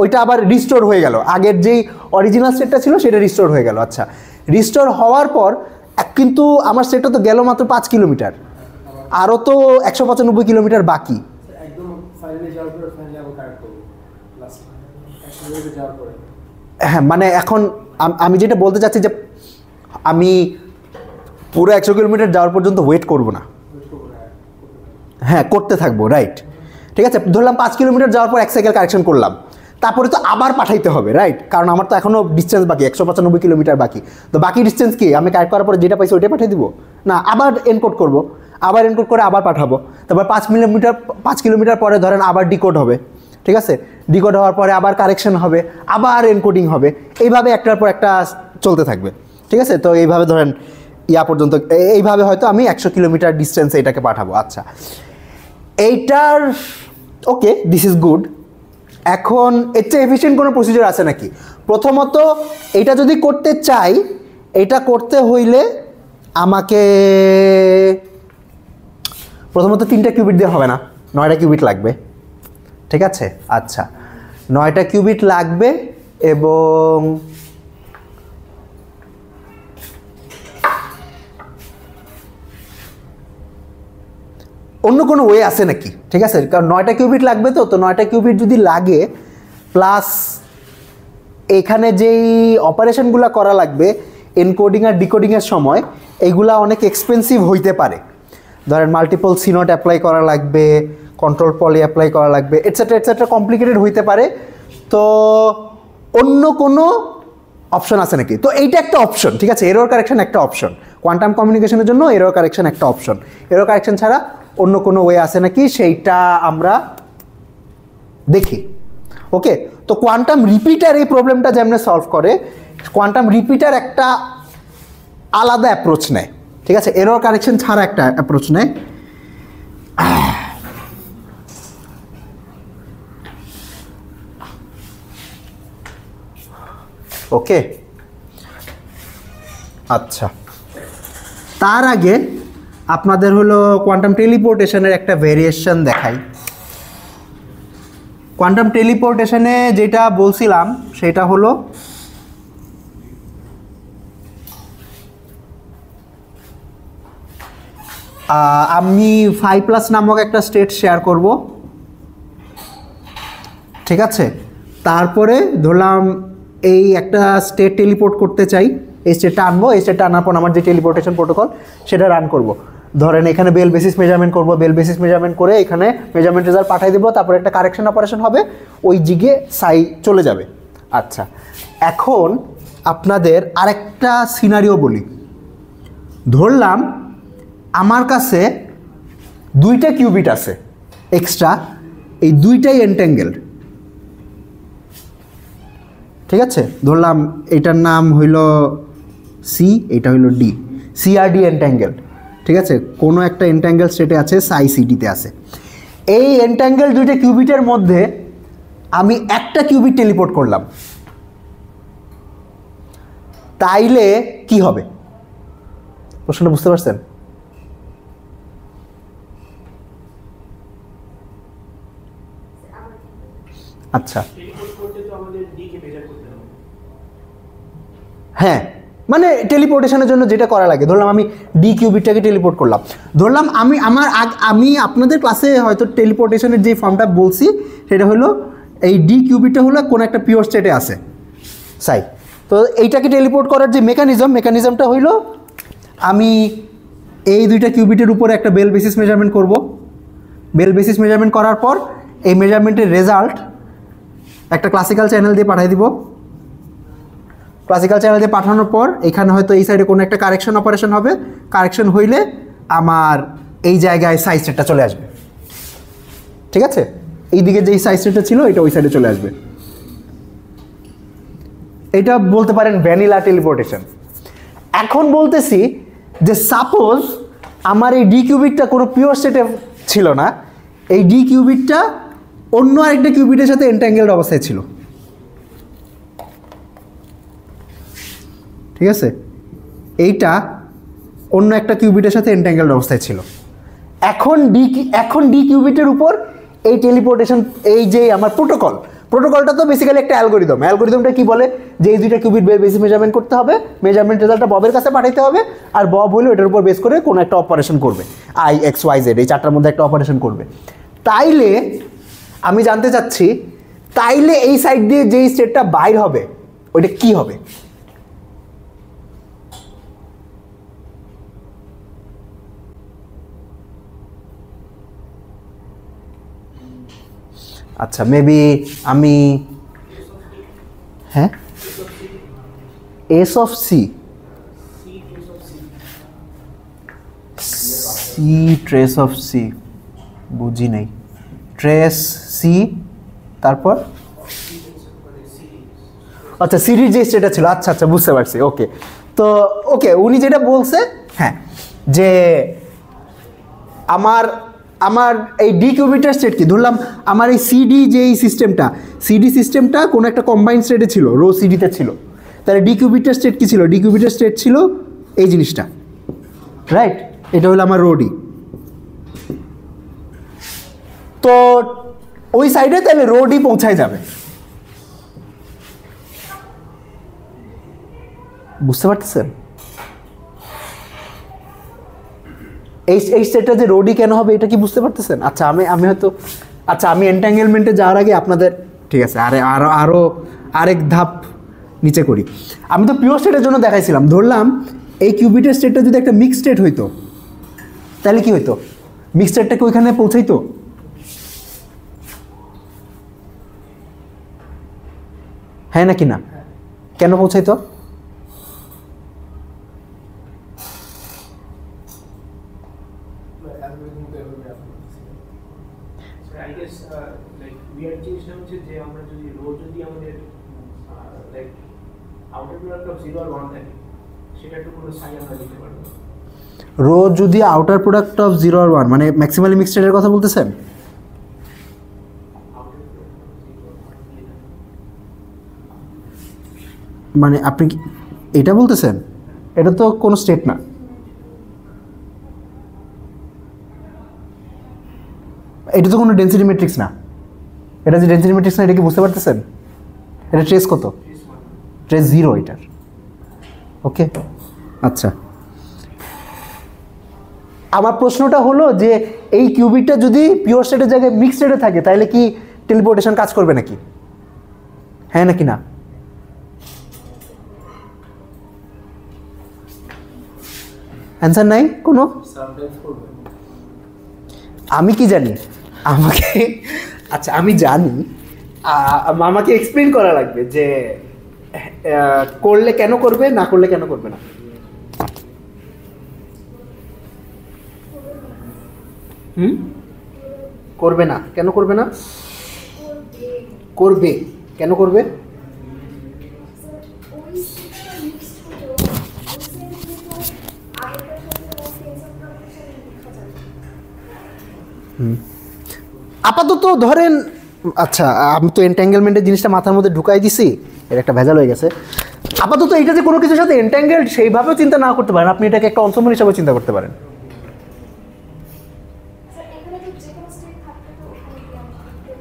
ওইটা আবার রিস্টোর হয়ে গেল, আগের যেই অরিজিনাল স্টেটটা ছিল সেটা রিস্টোর হয়ে গেল। আচ্ছা, রিস্টোর হওয়ার পর কিন্তু আমার স্টেটটা তো গেল মাত্র 5 কিলোমিটার, আরও তো 195 কিলোমিটার বাকি। হ্যাঁ, মানে এখন আমি যেটা বলতে চাচ্ছি যে আমি পুরো 100 কিলোমিটার যাওয়ার পর্যন্ত ওয়েট করব না, হ্যাঁ করতে থাকবো, রাইট? ঠিক আছে, ধরলাম 5 কিলোমিটার যাওয়ার পর এক সাইকেল কারেকশন করলাম, তারপরে তো আবার পাঠাইতে হবে, রাইট? কারণ আমার তো এখনও ডিস্টেন্স বাকি, 195 কিলোমিটার বাকি। তো বাকি ডিস্টেন্স কি আমি কারেক্ট করার পরে যেটা পাইছি ওইটাই পাঠিয়ে দিব না? আবার এনকোড করব, আবার এনকোড করে আবার পাঠাবো। তারপর 5 কিলোমিটার পরে ধরেন আবার ডিকোড হবে, ঠিক আছে? ডিকোড হওয়ার পরে আবার কারেকশন হবে, আবার এনকোডিং হবে, এইভাবে একটার পর একটা চলতে থাকবে, ঠিক আছে? তো এইভাবে ধরেন পর্যন্ত এইভাবে হয়তো আমি 100 কিলোমিটার ডিস্টেন্সে এটাকে পাঠাবো। আচ্ছা, এইটার ওকে, দিস ইজ গুড। এখন এর চেয়ে এফিশিয়েন্ট কোনো প্রসিজার আছে নাকি? প্রথমত এটা যদি করতে চাই, এটা করতে হইলে আমাকে প্রথমত 3টা কিউবিট দিয়ে হবে না, 9টা কিউবিট লাগবে, ঠিক আছে? আচ্ছা, 9টা কিউবিট লাগবে এবং অন্য কোনো ওয়ে আছে নাকি? ঠিক আছে, কারণ 9টা কিউবিট লাগবে। তো 9টা কিউবিট যদি লাগে প্লাস এখানে যেই অপারেশনগুলো করা লাগবে এনকোডিং আর ডিকোডিংয়ের সময়, এইগুলা অনেক এক্সপেন্সিভ হইতে পারে। ধরেন মাল্টিপল সিনোট অ্যাপ্লাই করা লাগবে, কন্ট্রোল পলি অ্যাপ্লাই করা লাগবে, এটসেট্রা এটসেট্রা, কমপ্লিকেটেড হইতে পারে। তো অন্য কোনো অপশন আছে নাকি? তো এইটা একটা অপশন, ঠিক আছে? এরর কারেকশন একটা অপশন, কোয়ান্টাম কমিউনিকেশনের জন্য এরর কারেকশন একটা অপশন। এরর কারেকশন ছাড়া অন্য কোনো ওয়ে আছে নাকি সেইটা আমরা দেখি। ওকে, তো কোয়ান্টাম রিপিটার এই প্রবলেমটা যেমন সলভ করে, কোয়ান্টাম রিপিটার একটা আলাদা অ্যাপ্রোচ নেয়, ঠিক আছে? এরর কারেকশন ছাড়া একটা অ্যাপ্রোচ নেয়। ওকে, আচ্ছা, তার আগে আপনাদের হলো কোয়ান্টাম টেলিপোর্টেশনের একটা ভেরিয়েশন দেখাই। কোয়ান্টাম টেলিপোর্টেশনে যেটা বলছিলাম সেটা হলো আমি 5+ নামক একটা স্টেট শেয়ার করব, ঠিক আছে? তারপরে ধরলাম এই একটা স্টেট টেলিপোর্ট করতে চাই, এই স্টেটটা আনবো, এই স্টেটটা আনার পর আমার যে টেলিপোর্টেশন প্রোটোকল সেটা রান করব। ধরেন এখানে বেল বেসিস মেজারমেন্ট করব, বেল বেসিস মেজারমেন্ট করে এখানে মেজারমেন্ট রেজাল্ট পাঠিয়ে দেবো, তারপরে একটা কারেকশন অপারেশন হবে, ওই জিগে সাই চলে যাবে। আচ্ছা, এখন আপনাদের আরেকটা সিনারিও বলি। ধরলাম আমার কাছে 2টা কিউবিট আছে এক্সট্রা, এই 2টাই এন্ট্যাঙ্গেলড, ঠিক আছে? ধরলাম এটার নাম হইল সি, এটা হইল ডি, সি আর ডি এন্ট্যাঙ্গেলড, ঠিক আছে? কোনো একটা এন্ট্যাঙ্গেল স্টেটে আছে, সাই সিডিতে আছে। এই এন্ট্যাঙ্গেল 2টা কিউবিটের মধ্যে আমি একটা কিউবিট টেলিপোর্ট করলাম, তাইলে কি হবে? প্রশ্নটা বুঝতে পারছেন? আচ্ছা, হ্যাঁ, মানে টেলিপোর্টেশনের জন্য যেটা করা লাগে, ধরলাম আমি ডি কিউবিটটাকে টেলিপোর্ট করলাম। ধরলাম আমি আপনাদের ক্লাসে হয়তো টেলিপোর্টেশনের যে ফর্মটা বলছি সেটা হলো এই ডি কিউবিটটা হলো কোনো একটা পিওর স্টেটে আছে সাই, তো এইটাকে টেলিপোর্ট করার যে মেকানিজমটা হইল আমি এই দুইটা কিউবিটের উপরে একটা বেল বেসিস মেজারমেন্ট করব। বেল বেসিস মেজারমেন্ট করার পর এই মেজারমেন্টের রেজাল্ট একটা ক্লাসিক্যাল চ্যানেল দিয়ে পাঠিয়ে দিব। ক্লাসিক্যাল চ্যানেল দিয়ে পাঠানোর পর এখানে হয়তো এই সাইডে কোনো একটা কারেকশন অপারেশন হবে, কারেকশন হইলে আমার এই জায়গায় সাইজ সেটটা চলে আসবে। ঠিক আছে, এইদিকে যেই সাইজ সেটটা ছিল এটা ওই সাইডে চলে আসবে। এটা বলতে পারেন ভ্যানিলা টেলিপোর্টেশন। এখন বলতেছি যে সাপোজ আমার এই ডি কিউবিটটা কোনো পিওর স্টেটে ছিল না, এই ডি কিউবিটটা অন্য আরেকটা কিউবিটের সাথে এন্ট্যাঙ্গেলড অবস্থায় ছিল। ঠিক আছে, এইটা অন্য একটা কিউবিটের সাথে এন্ট্যাঙ্গেলড অবস্থায় ছিল। এখন ডি কিউবিটের উপর এই টেলিপোর্টেশন, এই যে আমার প্রোটোকলটা তো বেসিক্যালি একটা অ্যালগোরিদমটা কি বলে যে এই দুইটা কিউবিট বেসিস মেজারমেন্ট করতে হবে, মেজারমেন্ট রেজাল্টটা ববের কাছে পাঠাইতে হবে, আর বব হলো এটার উপর বেস করে কোনো একটা অপারেশন করবে, IXYZ এই চারটার মধ্যে একটা অপারেশন করবে। তাইলে আমি জানতে চাচ্ছি তাইলে এই সাইড দিয়ে যেই স্টেটটা বাইর হবে ওইটা কি হবে? আচ্ছা, মেবি আমি হ্যাঁ S of C trace of C বুঝি নাই। ট্রেস সি তারপর আচ্ছা সিরিজ যে স্টেটটা ছিল, আচ্ছা আচ্ছা বুঝতে পারছি। ওকে, তো ওকে উনি যেটা বলছে হ্যাঁ যে আমার এই ডি কিউবিটের স্টেট কি ধরলাম, আমার এই সিডি যে এই সিস্টেমটা কোনো একটা কম্বাইন্ড স্টেটে ছিল, রো সিডিতে ছিল, তাহলে ডি কিউবিটের স্টেট কি ছিল? ডি কিউবিটের স্টেট ছিল এই জিনিসটা, রাইট? এটা হলো আমার রো ডি। তো ওই সাইডে তাহলে রো ডি পৌঁছায় যাবে, বুঝতে পারতেছেন? এই স্টেটটা যে রোডি কেন হবে এটা কি বুঝতে পারতেছেন? আচ্ছা আমি হয়তো আমি এন্ট্যাঙ্গেলমেন্টে যাওয়ার আগে আপনাদের ঠিক আছে আরও আরেক ধাপ নিচে করি। আমি তো পিওর স্টেটের জন্য দেখাইছিলাম, ধরলাম এই কিউবিটের স্টেটটা যদি একটা মিক্স স্টেট হইতো তাহলে কি হইতো? মিক্স স্টেটটা কি ওইখানে পৌঁছাইতো? হ্যাঁ নাকি না? কেন পৌঁছাইতো? রো যদি আউটার প্রোডাক্ট অফ 0 আর 1 মানে ম্যাক্সিমালি মিক্সড স্টেটের কথা বলতেছেন? মানে আপনি কি এটা বলতেছেন? এটা তো কোনো স্টেট না। এটা তো কোনো ডেনসিটি ম্যাট্রিক্স না। এটা যে ডেনসিটি ম্যাট্রিক্স না এটা কি বুঝতে পারতেছেন? এটা ট্রেস কত? ট্রেস 0 এটার। ওকে আচ্ছা, আমার প্রশ্নটা হলো যে এই কিউবিটটা যদি পিওর স্টেটের জায়গায় মিক্সড স্টেটে থাকে তাহলে কি টেলিপোর্টেশন কাজ করবে নাকি? হ্যাঁ নাকি না? অ্যান্সার নাই কোনো? আমি কি জানি? আমি জানি, আমাকে এক্সপ্লেন করা লাগবে যে করলে কেন করবে, না করলে কেন করবে না। করবে না কেন করবে না? করবে কেন করবে? আপাতত ধরেন, আচ্ছা আমি তো এন্ট্যাঙ্গেলমেন্টের জিনিসটা মাথার মধ্যে ঢুকাই দিছি, এর একটা ভেজাল হয়ে গেছে। আপাতত এইটা যে কোনো কিছুর সাথে এন্ট্যাঙ্গেলড সেইভাবেও চিন্তা না করতে পারেন, আপনি এটাকে একটা অনসম্মান হিসাবে চিন্তা করতে পারেন।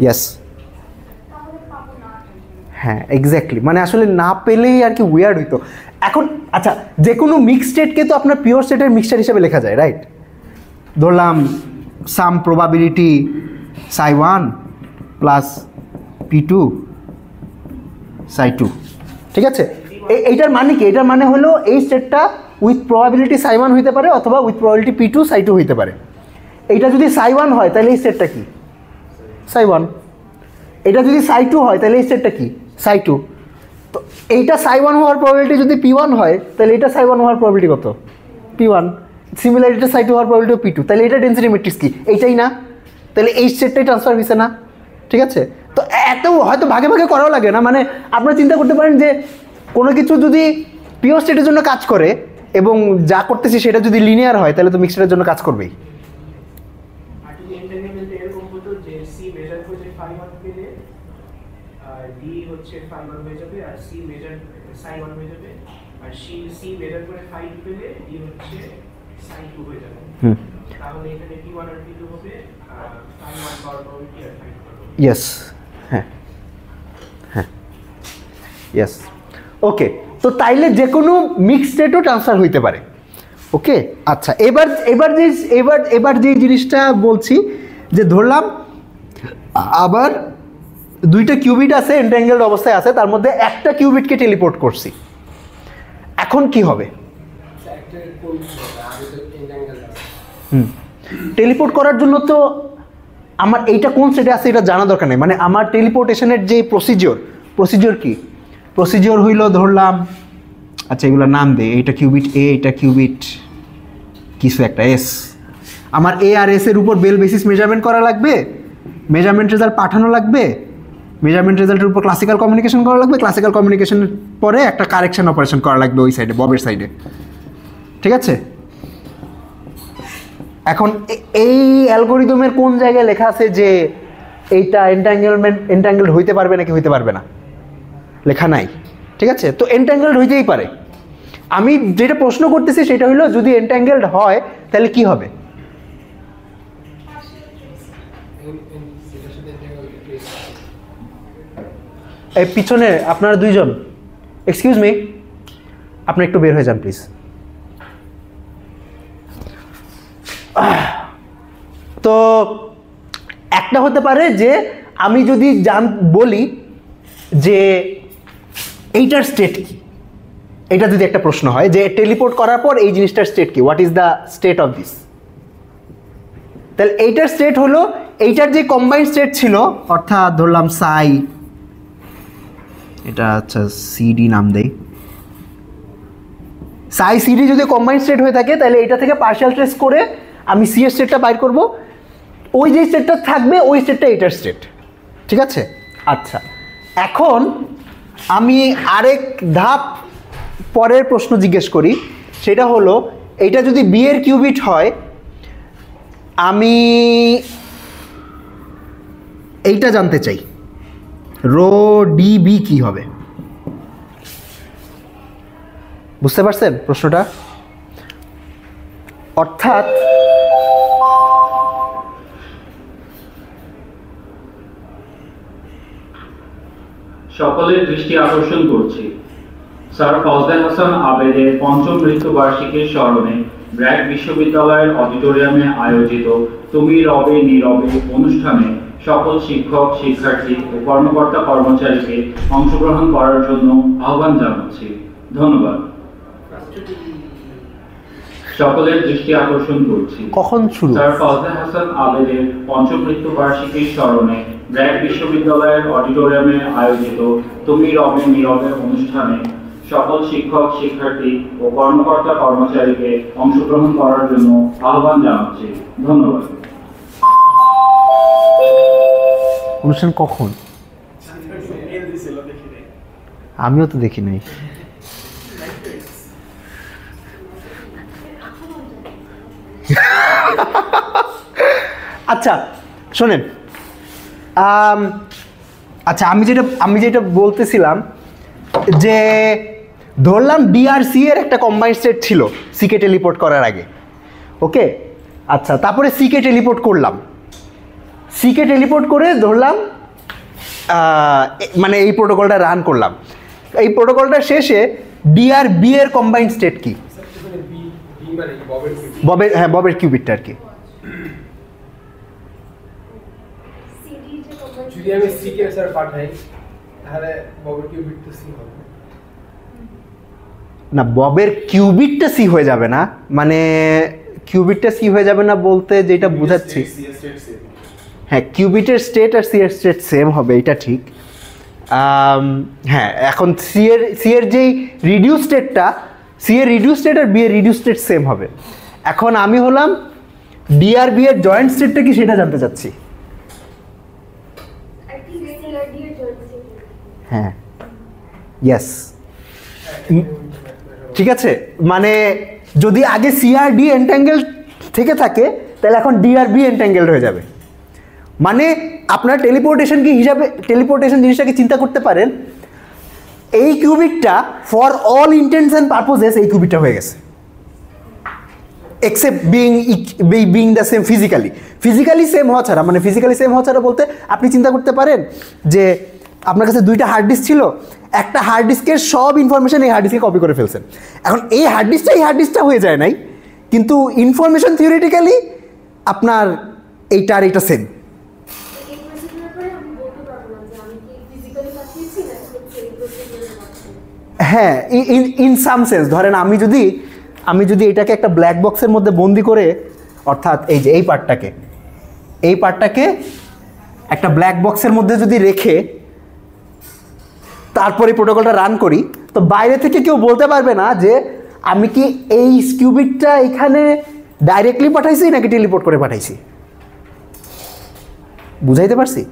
ইয়েস, হ্যাঁ এক্স্যাক্টলি, মানে আসলে না পেলেই আর কি উইয়ার্ড হইতো। এখন আচ্ছা যে কোনো মিক্স স্টেটকে তো আপনার পিওর স্টেটের মিক্সচার হিসেবে লেখা যায়, রাইট? ধরলাম সাম probability psi1 plus p2 psi2, ঠিক আছে? এইটার মানে কি? এটার মানে হলো এই স্টেটটা উইথ প্রবাবিলিটি সাই 1 হইতে পারে অথবা উইথ প্রবাবিলিটি P2 সাই 2 হইতে পারে। এইটা যদি সাই 1 হয় তাহলে এই স্টেটটা কি? সাই 1। এটা যদি সাই 2 হয় তাহলে এই স্টেটটা কি? সাই 2। তো এইটা সাই 1 হওয়ার প্রবাবিলিটি যদি P1 হয় তাহলে এটা সাই 1 হওয়ার প্রবাবিলিটি কত? P1। সিমিলার এটা সাই 2 হওয়ার প্রবাবিলিটি P2। তাহলে এটা ডেনসিটি ম্যাট্রিক্স কি? এইটাই না? তাহলে এই স্টেটটাই ট্রান্সফার হয়েছে না? ঠিক আছে, তো এত হয়তো ভাগে ভাগে করাও লাগে না। মানে আপনারা চিন্তা করতে পারেন যে কোনো কিছু যদি পিওর স্টেটের জন্য কাজ করে এবং যা করতেছি সেটা যদি লিনিয়ার হয় তাহলে তো মিক্সচারের জন্য কাজ করবেই। আর যদি এন্টারটেইনমেন্টে এরকম হতো যে সি মেজার করে ফাই 1 পেলে আর ডি হচ্ছে ফাই 1 হয়ে যাবে আর সি মেজার সাই 1 হয়ে যাবে আর সি মেজার করে ফাই 2 পেলে ডি হচ্ছে সাই 2 হয়ে যাবে। তাহলে এখানে P1 আর P2 হবে ফাই 1 পাওয়ার প্রবাবিলিটি আর ফাই 2 পাওয়ার। ইয়েস, হ্যাঁ হ্যাঁ ইয়েস। ওকে, তো তাইলে যে কোনো মিক্স স্টেটও ট্রান্সফার হইতে পারে। ওকে, আচ্ছা এবার যে জিনিসটা বলছি যে ধরলাম আবার দুইটা কিউবিট আছে, এন্ট্যাঙ্গেলড অবস্থায় আছে, তার মধ্যে একটা কিউবিটকে টেলিপোর্ট করছি। এখন কি হবে? টেলিপোর্ট করার জন্য তো আমার এইটা কোন স্টেটে আছে এটা জানা দরকার নেই। মানে আমার টেলিপোর্টেশনের যে প্রসিজিওর কি? প্রসিজিওর হইল ধরলাম, আচ্ছা এগুলো নাম দে, এইটা কিউবিট এ, এইটা কিউবিট কিছু একটা এস। আমার এ আর এস এর উপর বেল বেসিস মেজারমেন্ট করা লাগবে, মেজারমেন্ট রেজাল্ট পাঠানো লাগবে, মেজারমেন্ট রেজাল্টের উপর ক্লাসিক্যাল কমিউনিকেশন করা লাগবে, ক্লাসিক্যাল কমিউনিকেশনের পরে একটা কারেকশন অপারেশন করা লাগবে ওই সাইডে, ববের সাইডে। ঠিক আছে, এখন এই অ্যালগোরিদমের কোন জায়গায় লেখা আছে যে এইটা এন্ট্যাঙ্গেলড হইতে পারবে নাকি হইতে পারবে না? লেখা নাই। ঠিক আছে, তো এন্ট্যাঙ্গেলড হইতেই পারে। আমি যেটা প্রশ্ন করতেছি সেটা হলো যদি এন্ট্যাঙ্গেলড হয় তাহলে কি হবে? এই পিছনে আপনারা দুইজন, এক্সকিউজ মি, আপনি একটু বের হয়ে যান প্লিজ। তো একটা হতে পারে যে আমি যদি বলি যে এইটার স্টেট কি, এটা যদি একটা প্রশ্ন হয় যে টেলিপোর্ট করার পর এই জিনিসটার স্টেট কি, what is the state of this, তাহলে এইটার স্টেট হলো এইটার যে কম্বাইন্ড স্টেট ছিল, অর্থাৎ ধরলাম সাই, এটা আচ্ছা সিডি নাম দেই, সাই সিডি যদি কম্বাইন্ড স্টেট হয়ে থাকে তাহলে এটা থেকে পার্শিয়াল ট্রেস করে আমি সি এর স্টেটটা বাইর করব, ওই যে স্টেটটা থাকবে ওই স্টেটটা এটার স্টেট। ঠিক আছে, আচ্ছা এখন আমি আরেক ধাপ পরের প্রশ্ন জিজ্ঞেস করি, সেটা হলো এইটা যদি বি এর কিউবিট হয় আমি এইটা জানতে চাই, রো ডি বি কি হবে? বুঝতে পারছেন প্রশ্নটা? অর্থাৎ সকলের দৃষ্টি আকর্ষণ করছি স্যার ফজলে হাসান আবেদের পঞ্চম মৃত্যুবার্ষিকীর স্মরণে ব্র্যাক বিশ্ববিদ্যালয়ের অডিটোরিয়ামে আয়োজিত তুমি রবে নীরবে অনুষ্ঠানে সকল শিক্ষক, শিক্ষার্থী ও কর্মকর্তা কর্মচারীকে অংশগ্রহণ করার জন্য আহ্বান জানাচ্ছি। ধন্যবাদ। সকলের দৃষ্টি আকর্ষণ করছি কখন শুরু? স্যার ফজলে হাসান আবেদের পঞ্চম মৃত্যুবার্ষিকীর স্মরণে ব্র্যাক বিশ্ববিদ্যালয়ের অডিটোরিয়ামে আয়োজিত তুমি রবে নীরবে অনুষ্ঠানে সকল শিক্ষক, শিক্ষার্থী ও কর্মকর্তা কর্মচারীকে অংশগ্রহণ করার জন্য আহ্বান জানাচ্ছি। ধন্যবাদ। অনুষ্ঠান কখন? আমিও তো দেখি নাই। আচ্ছা শোনেন, আচ্ছা আমি যেটা বলতেছিলাম যে ধরলাম ডিআরসি এর একটা কম্বাইন্ড স্টেট ছিল সিকে টেলিপোর্ট করার আগে। ওকে, আচ্ছা তারপরে সিকে টেলিপোর্ট করলাম, সিকে টেলিপোর্ট করে ধরলাম মানে এই প্রোটোকলটা রান করলাম। এই প্রোটোকলটা শেষে ডিআর বি এর কম্বাইন্ড স্টেট কি? ববের, হ্যাঁ ববের কিউবিটটা আর কি। যদি আমি সি কে স্যার পাঠাই তাহলে ববের কিউবিট তো সি হবে। না ববের কিউবিটটা সি হয়ে যাবে না, মানে কিউবিটটা সি হয়ে যাবে না বলতে যেটা বোঝাচ্ছি, হ্যাঁ কিউবিটের স্টেট আর সি এর স্টেট সেম হবে, এটা ঠিক। হ্যাঁ এখন সি এর যেই রিডিউস স্টেটটা, সি এর রিডিউস স্টেট আর বি এর রিডিউস স্টেট সেম হবে। এখন আমি হলাম ডি আর বি এর জয়েন্ট স্টেটটা কি সেটা জানতে চাচ্ছি। হ্যাঁ ইয়েস, ঠিক আছে, মানে যদি আগে সি আর ডি এন্ট্যাঙ্গেল থেকে থাকে তাহলে এখন ডি আর বি এন্ট্যাঙ্গেলড হয়ে যাবে। মানে আপনার টেলিপোর্টেশন কি হিসাবে, টেলিপোর্টেশন জিনিসটাকে চিন্তা করতে পারেন, এই কিউবিটটা ফর অল ইন্টেন্টস অ্যান্ড পারপোজেস এই কিউবিটটা হয়ে গেছে, except being the same physically same হওয়া ছাড়া। মানে ফিজিক্যালি সেম হওয়া ছাড়া বলতে আপনি চিন্তা করতে পারেন যে আপনার কাছে দুইটা হার্ড ডিস্ক ছিল, একটা হার্ড ডিস্কের সব ইনফরমেশন এই হার্ড ডিস্কে কপি করে ফেলছেন। এখন এই হার্ড ডিস্কটা হয়ে যায় নাই, কিন্তু ইনফরমেশন থিওরিটিক্যালি আপনার এইটা আর এইটা সেম। হ্যাঁ ইন সাম সেন্স, ধরেন আমি যদি এটাকে একটা ব্ল্যাক বক্সের মধ্যে বন্দি করে, অর্থাৎ এই যে এই পার্টটাকে একটা ব্ল্যাক বক্সের মধ্যে যদি রেখে তারপরে প্রোটোকলটা রান করি, তো বাইরে থেকে কেউ বলতে পারবে না যে আমি কি এই কিউবিটটা এখানে ডাইরেক্টলি পাঠাইছি নাকি টেলিপোর্ট করে পাঠাইছি। বুঝাইতে পারছি?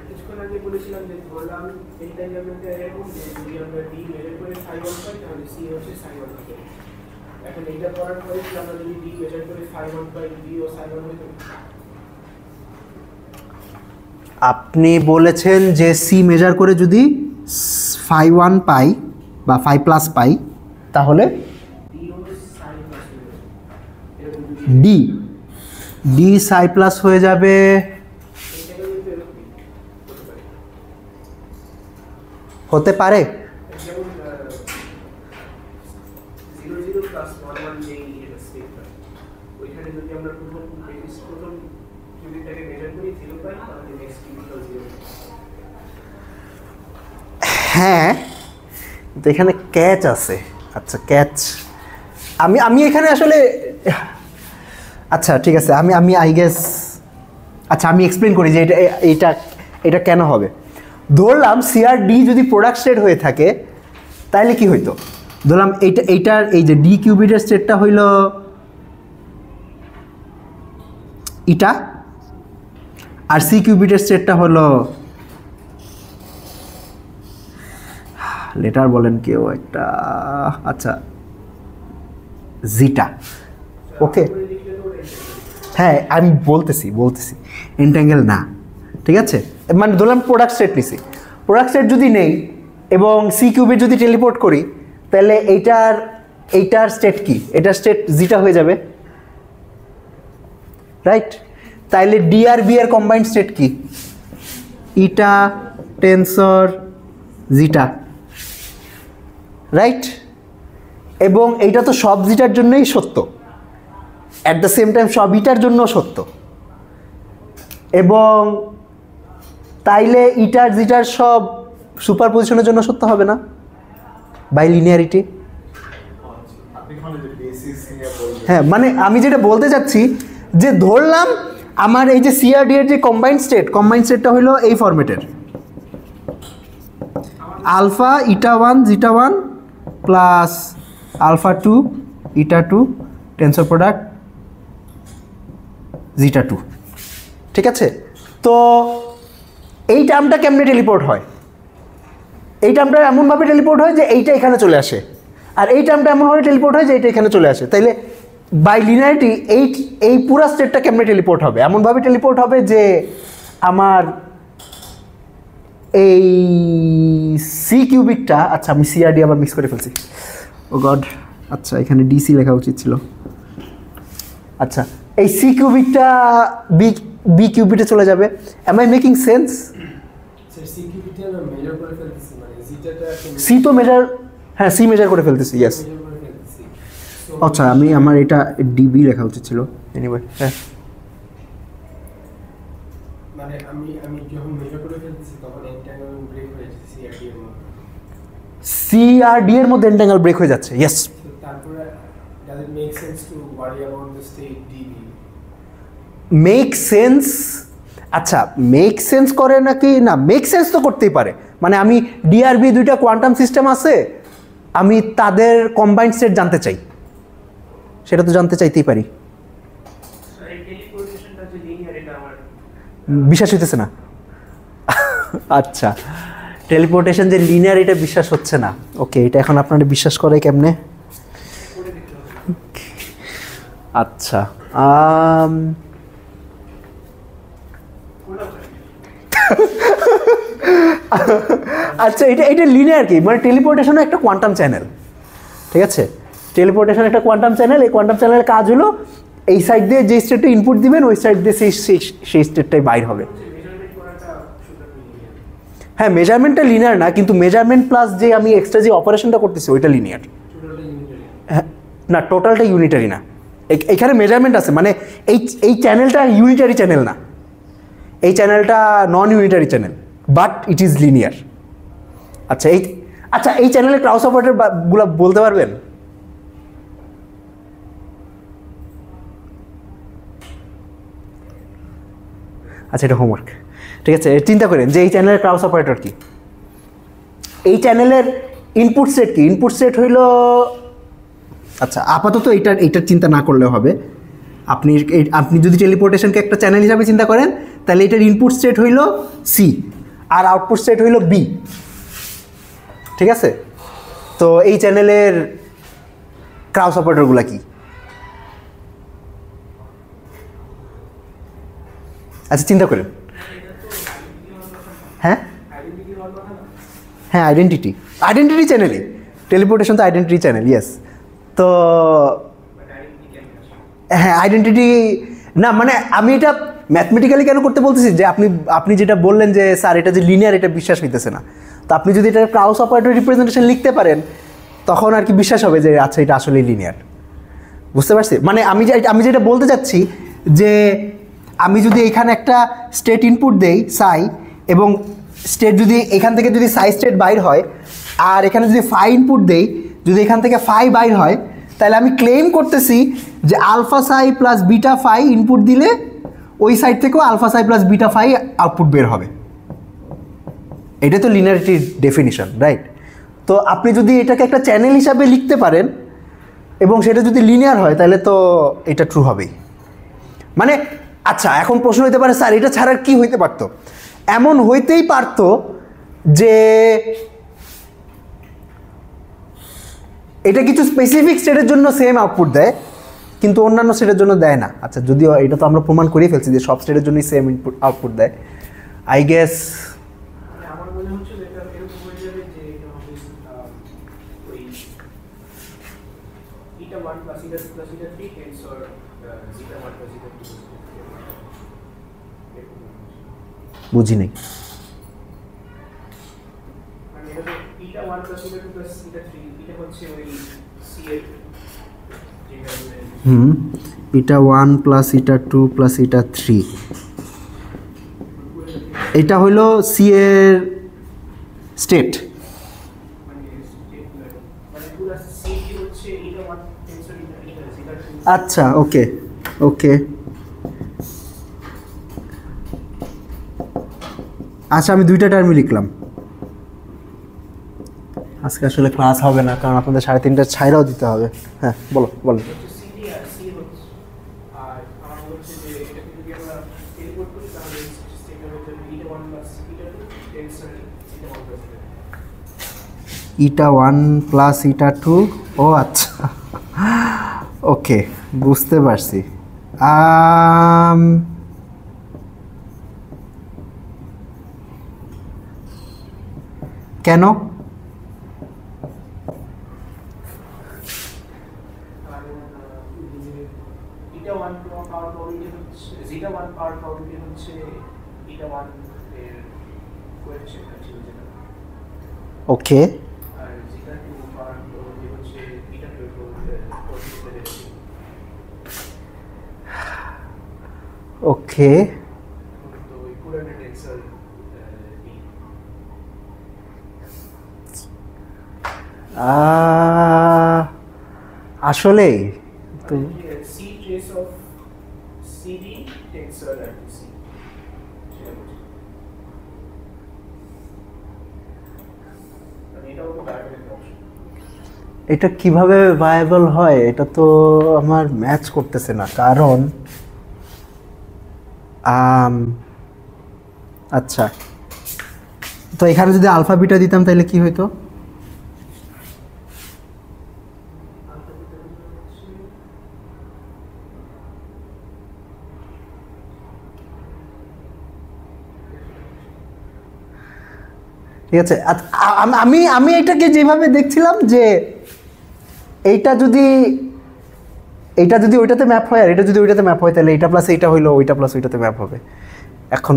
কিছুক্ষণ আগে বলেছিলাম যে ধরলাম এন্টারটেইনমেন্টে এরকম যে যদি আমরা ডি মেজার করে সাই 1 পাই তাহলে সি হচ্ছে সাই 1 হবে। এখন এইটা করার পরে কি আমরা যদি ডি মেজার করে সাই 1 পাই, ডি ও সাই 1 হয়ে যাবে? আপনি বলেছেন যে সি মেজার করে যদি ফাই 1 পাই বা ফাই প্লাস পাই তাহলে ডি সাই প্লাস হয়ে যাবে। হতে পারে যেমন 0 0 প্লাস 1 1 যেই এটা স্টেটটা, ওইখানে যদি আমরা প্রথম কিউবিটটাকে মেজার করি 0 পাই তাহলে নেক্সট কিউবিটটাও 0। হ্যাঁ তো এখানে ক্যাচ আছে। আচ্ছা ক্যাচ আমি এখানে আসলে, আচ্ছা ঠিক আছে, আমি আই গেস, আচ্ছা আমি এক্সপ্লেন করি যে এটা কেন হবে। ধরলাম সিআরডি যদি প্রোডাক্ট স্টেট হয়ে থাকে তাহলে কি হইতো, ধরলাম এইটার এই যে ডি কিউবিটের স্টেটটা হইল ইটা, আর সি কিউবিটের স্টেটটা হলো, লেটার বলেন কেউ একটা, আচ্ছা জিটা। ওকে হ্যাঁ আমি বলতেছি এন্ট্যাঙ্গেল না, ঠিক আছে, মানে ধরলাম প্রোডাক্ট স্টেট নিছি, প্রোডাক্ট স্টেট যদি নেই এবং সি কিউবিট যদি টেলিপোর্ট করি তাহলে এইটার স্টেট কি, এটার স্টেট জিটা হয়ে যাবে, রাইট? তাইলে ডি আর বি এর কম্বাইন্ড স্টেট কি, ইটা টেনসর জিটা, রাইট? এবং এইটা তো সব জিটার জন্যই সত্য, অ্যাট দ্য সেম টাইম সব ইটার জন্য সত্য, এবং তাইলে ইটার জিটার সব সুপার পজিশনের জন্য সত্য হবে না বাই লিনিয়ারিটি। হ্যাঁ মানে আমি যেটা বলতে চাচ্ছি যে ধরলাম আমার এই যে সিআরডি এর যে কম্বাইন্ড স্টেটটা হলো এই ফরম্যাটের, আলফা ইটা 1 জিটা 1 প্লাস আলফা 2 ইটা 2 টেনসর প্রোডাক্ট জিটা 2, ঠিক আছে? তো এই টার্মটা কেমনে টেলিপোর্ট হয়, এই টার্মটা এমনভাবে টেলিপোর্ট হয় যে এইটা এখানে চলে আসে, আর এই টার্মটা এমনভাবে টেলিপোর্ট হয় যে এইটা এখানে চলে আসে। তাইলে বাই লিনিয়ারিটি এই পুরা স্টেটটা কেমনে টেলিপোর্ট হবে, এমনভাবে টেলিপোর্ট হবে যে আমার এই সি কিউবিটটা, আচ্ছা আমি সিআরডি আবার মিক্স করে ফেলছি, ও গড, আচ্ছা এখানে ডিসি লেখা উচিত ছিল। আচ্ছা এই সি কিউবিটটা বি কিউবিটে চলে যাবে। Am I making sense? C তো মেজার, হ্যাঁ সি মেজার করে ফেলতেছি, ইয়েস। আচ্ছা আমি আমার এটা ডিবি লেখা উচিত ছিল, এনিওয়ে হ্যাঁ মানে আমি যখন মেজার করে ফেলতেছি তখন এন্টারটেইনমেন্ট ব্রেক হয়ে যাচ্ছে সিআরডি এর মধ্যে। সি আর ডি এর মধ্যে এন্টাঙ্গেল ব্রেক হয়ে যাচ্ছে। ইয়েস, তারপরে does it make sense to worry about the state DB? Make sense, আচ্ছা মেক সেন্স করে নাকি না, মেক সেন্স তো করতেই পারে। মানে আমি ডিআরবি দুইটা কোয়ান্টাম সিস্টেম আছে, আমি তাদের কম্বাইন্ড সেট জানতে চাই, সেটা তো জানতে চাইতেই পারি। বিশ্বাস হইতেছে না? আচ্ছা, টেলিপোর্টেশন যে লিনিয়ার এটা বিশ্বাস হচ্ছে না। ওকে, এটা এখন আপনারা বিশ্বাস করে কেমনে? আচ্ছা, আচ্ছা এটা লিনিয়ার কি, মানে টেলিপোর্টেশন একটা কোয়ান্টাম চ্যানেল, ঠিক আছে? টেলিপোর্টেশন একটা কোয়ান্টাম চ্যানেল, এই কোয়ান্টাম চ্যানেলের কাজ হলো এই সাইড দিয়ে যে স্টেটটা ইনপুট দিবেন ওই সাইড দিয়ে সেই স্টেটটাই বাইর হবে। হ্যাঁ, মেজারমেন্টটা লিনিয়ার না, কিন্তু মেজারমেন্ট প্লাস যে আমি এক্সট্রা যে অপারেশনটা করতেছি ওইটা লিনিয়ার। হ্যাঁ না, টোটালটা ইউনিটারি না, এখানে মেজারমেন্ট আছে, মানে এই চ্যানেলটা ইউনিটারি চ্যানেল না, এই চ্যানেলটা non unitary channel, but it is linear. আচ্ছা এই চ্যানেলে ক্রাউস অপারেটর গুলো বলতে পারবেন? আচ্ছা, এটা হোমওয়ার্ক, ঠিক আছে? চিন্তা করেন যে এই চ্যানেলের ক্রাউস অপারেটর কি, এই চ্যানেলের ইনপুট সেট কি? ইনপুট সেট হইল, আচ্ছা আপাতত এইটার চিন্তা না করলেও হবে। আপনি যদি টেলিপোর্টেশনকে একটা চ্যানেল হিসাবে চিন্তা করেন, তাহলে এটার ইনপুট স্টেট হইল সি আর আউটপুট স্টেট হইল বি, ঠিক আছে? তো এই চ্যানেলের ক্রাউস অপারেটরগুলো কি? আচ্ছা চিন্তা করেন। হ্যাঁ হ্যাঁ, আইডেন্টিটি চ্যানেলই, টেলিপোর্টেশন তো আইডেন্টিটি চ্যানেল। ইয়েস, তো হ্যাঁ আইডেন্টিটি না, মানে আমি এটা ম্যাথমেটিক্যালি কেন করতে বলতেছি যে আপনি যেটা বললেন যে স্যার এটা যে লিনিয়ার এটা বিশ্বাস হইতেছে না, তো আপনি যদি এটা ক্রাউস অপারেটর রিপ্রেজেন্টেশন লিখতে পারেন তখন আর কি বিশ্বাস হবে যে আচ্ছা এটা আসলে লিনিয়ার। বুঝতে পারছি? মানে আমি যেটা বলতে চাচ্ছি যে আমি যদি এখানে একটা স্টেট ইনপুট দেই সাই, এবং স্টেট যদি এখান থেকে যদি সাই স্টেট বাইর হয়, আর এখানে যদি ফাই ইনপুট দেই, যদি এখান থেকে ফাই বাইর হয়, তাহলে আমি ক্লেম করতেছি যে আলফা সাই প্লাস বিটা ফাই ইনপুট দিলে ওই সাইড থেকেও আলফা সাই প্লাস বিটা ফাই আউটপুট বের হবে। এটা তো লিনিয়ারিটির ডেফিনিশন, রাইট? তো আপনি যদি এটাকে একটা চ্যানেল হিসাবে লিখতে পারেন এবং সেটা যদি লিনিয়ার হয় তাহলে তো এটা ট্রু হবেই। মানে আচ্ছা, এখন প্রশ্ন হইতে পারে স্যার এটা ছাড়া কি হইতে পারতো? এমন হইতেই পারতো যে এটা কিছু স্পেসিফিক স্টেটের জন্য সেম আউটপুট দেয় কিন্তু অন্যান্য স্টেটের জন্য দেয় না। আচ্ছা, যদিও এটা তো আমরা প্রমাণ করেই ফেলছি যে সব স্টেটের জন্যই সেম ইনপুট আউটপুট দেয়। আই গেস আমার মনে হচ্ছে এটা এরকম হয়ে যাবে যে এটা হবে ওই এটা 1 প্লাস এটা 2 প্লাস এটা 3 টেন্স অর জিটা 1 প্লাস এটা 2 বুঝি নাই। মানে এটা এটা 1 প্লাস এটা 2 প্লাস এটা 3 এটা হচ্ছে ওই সি এর এটা 1 প্লাস এটা 2 প্লাস এটা 3, এটা হলো সি এর স্টেট। আচ্ছা ওকে ওকে, আচ্ছা আমি দুইটা টার্মই লিখলাম। আজকে আসলে ক্লাস হবে না কারণ আপনাদের 3:30 ছাইরাও দিতে হবে। হ্যাঁ বলো বলো। ইটা 1 প্লাস ইটা 2, ও আচ্ছা ওকে বুঝতে পারছি। কেন? ওকে ওকে, আসলেই তো C trace of CD tensor and C. এটা কিভাবে ভায়াবল হয় এটা তো আমার ম্যাচ করতেছে না, কারণ আচ্ছা তো এখানে যদি আলফা বিটা দিতাম তাহলে কি হইতো? ঠিক আছে, আমি আমি এটাকে যেভাবে দেখছিলাম যে এইটা যদি ওইটাতে ম্যাপ হয় আর এটা যদি ওইটাতে ম্যাপ হয় তাহলে এইটা প্লাস এইটা হইলো, ওইটা প্লাস ওইটাতে ম্যাপ হবে। এখন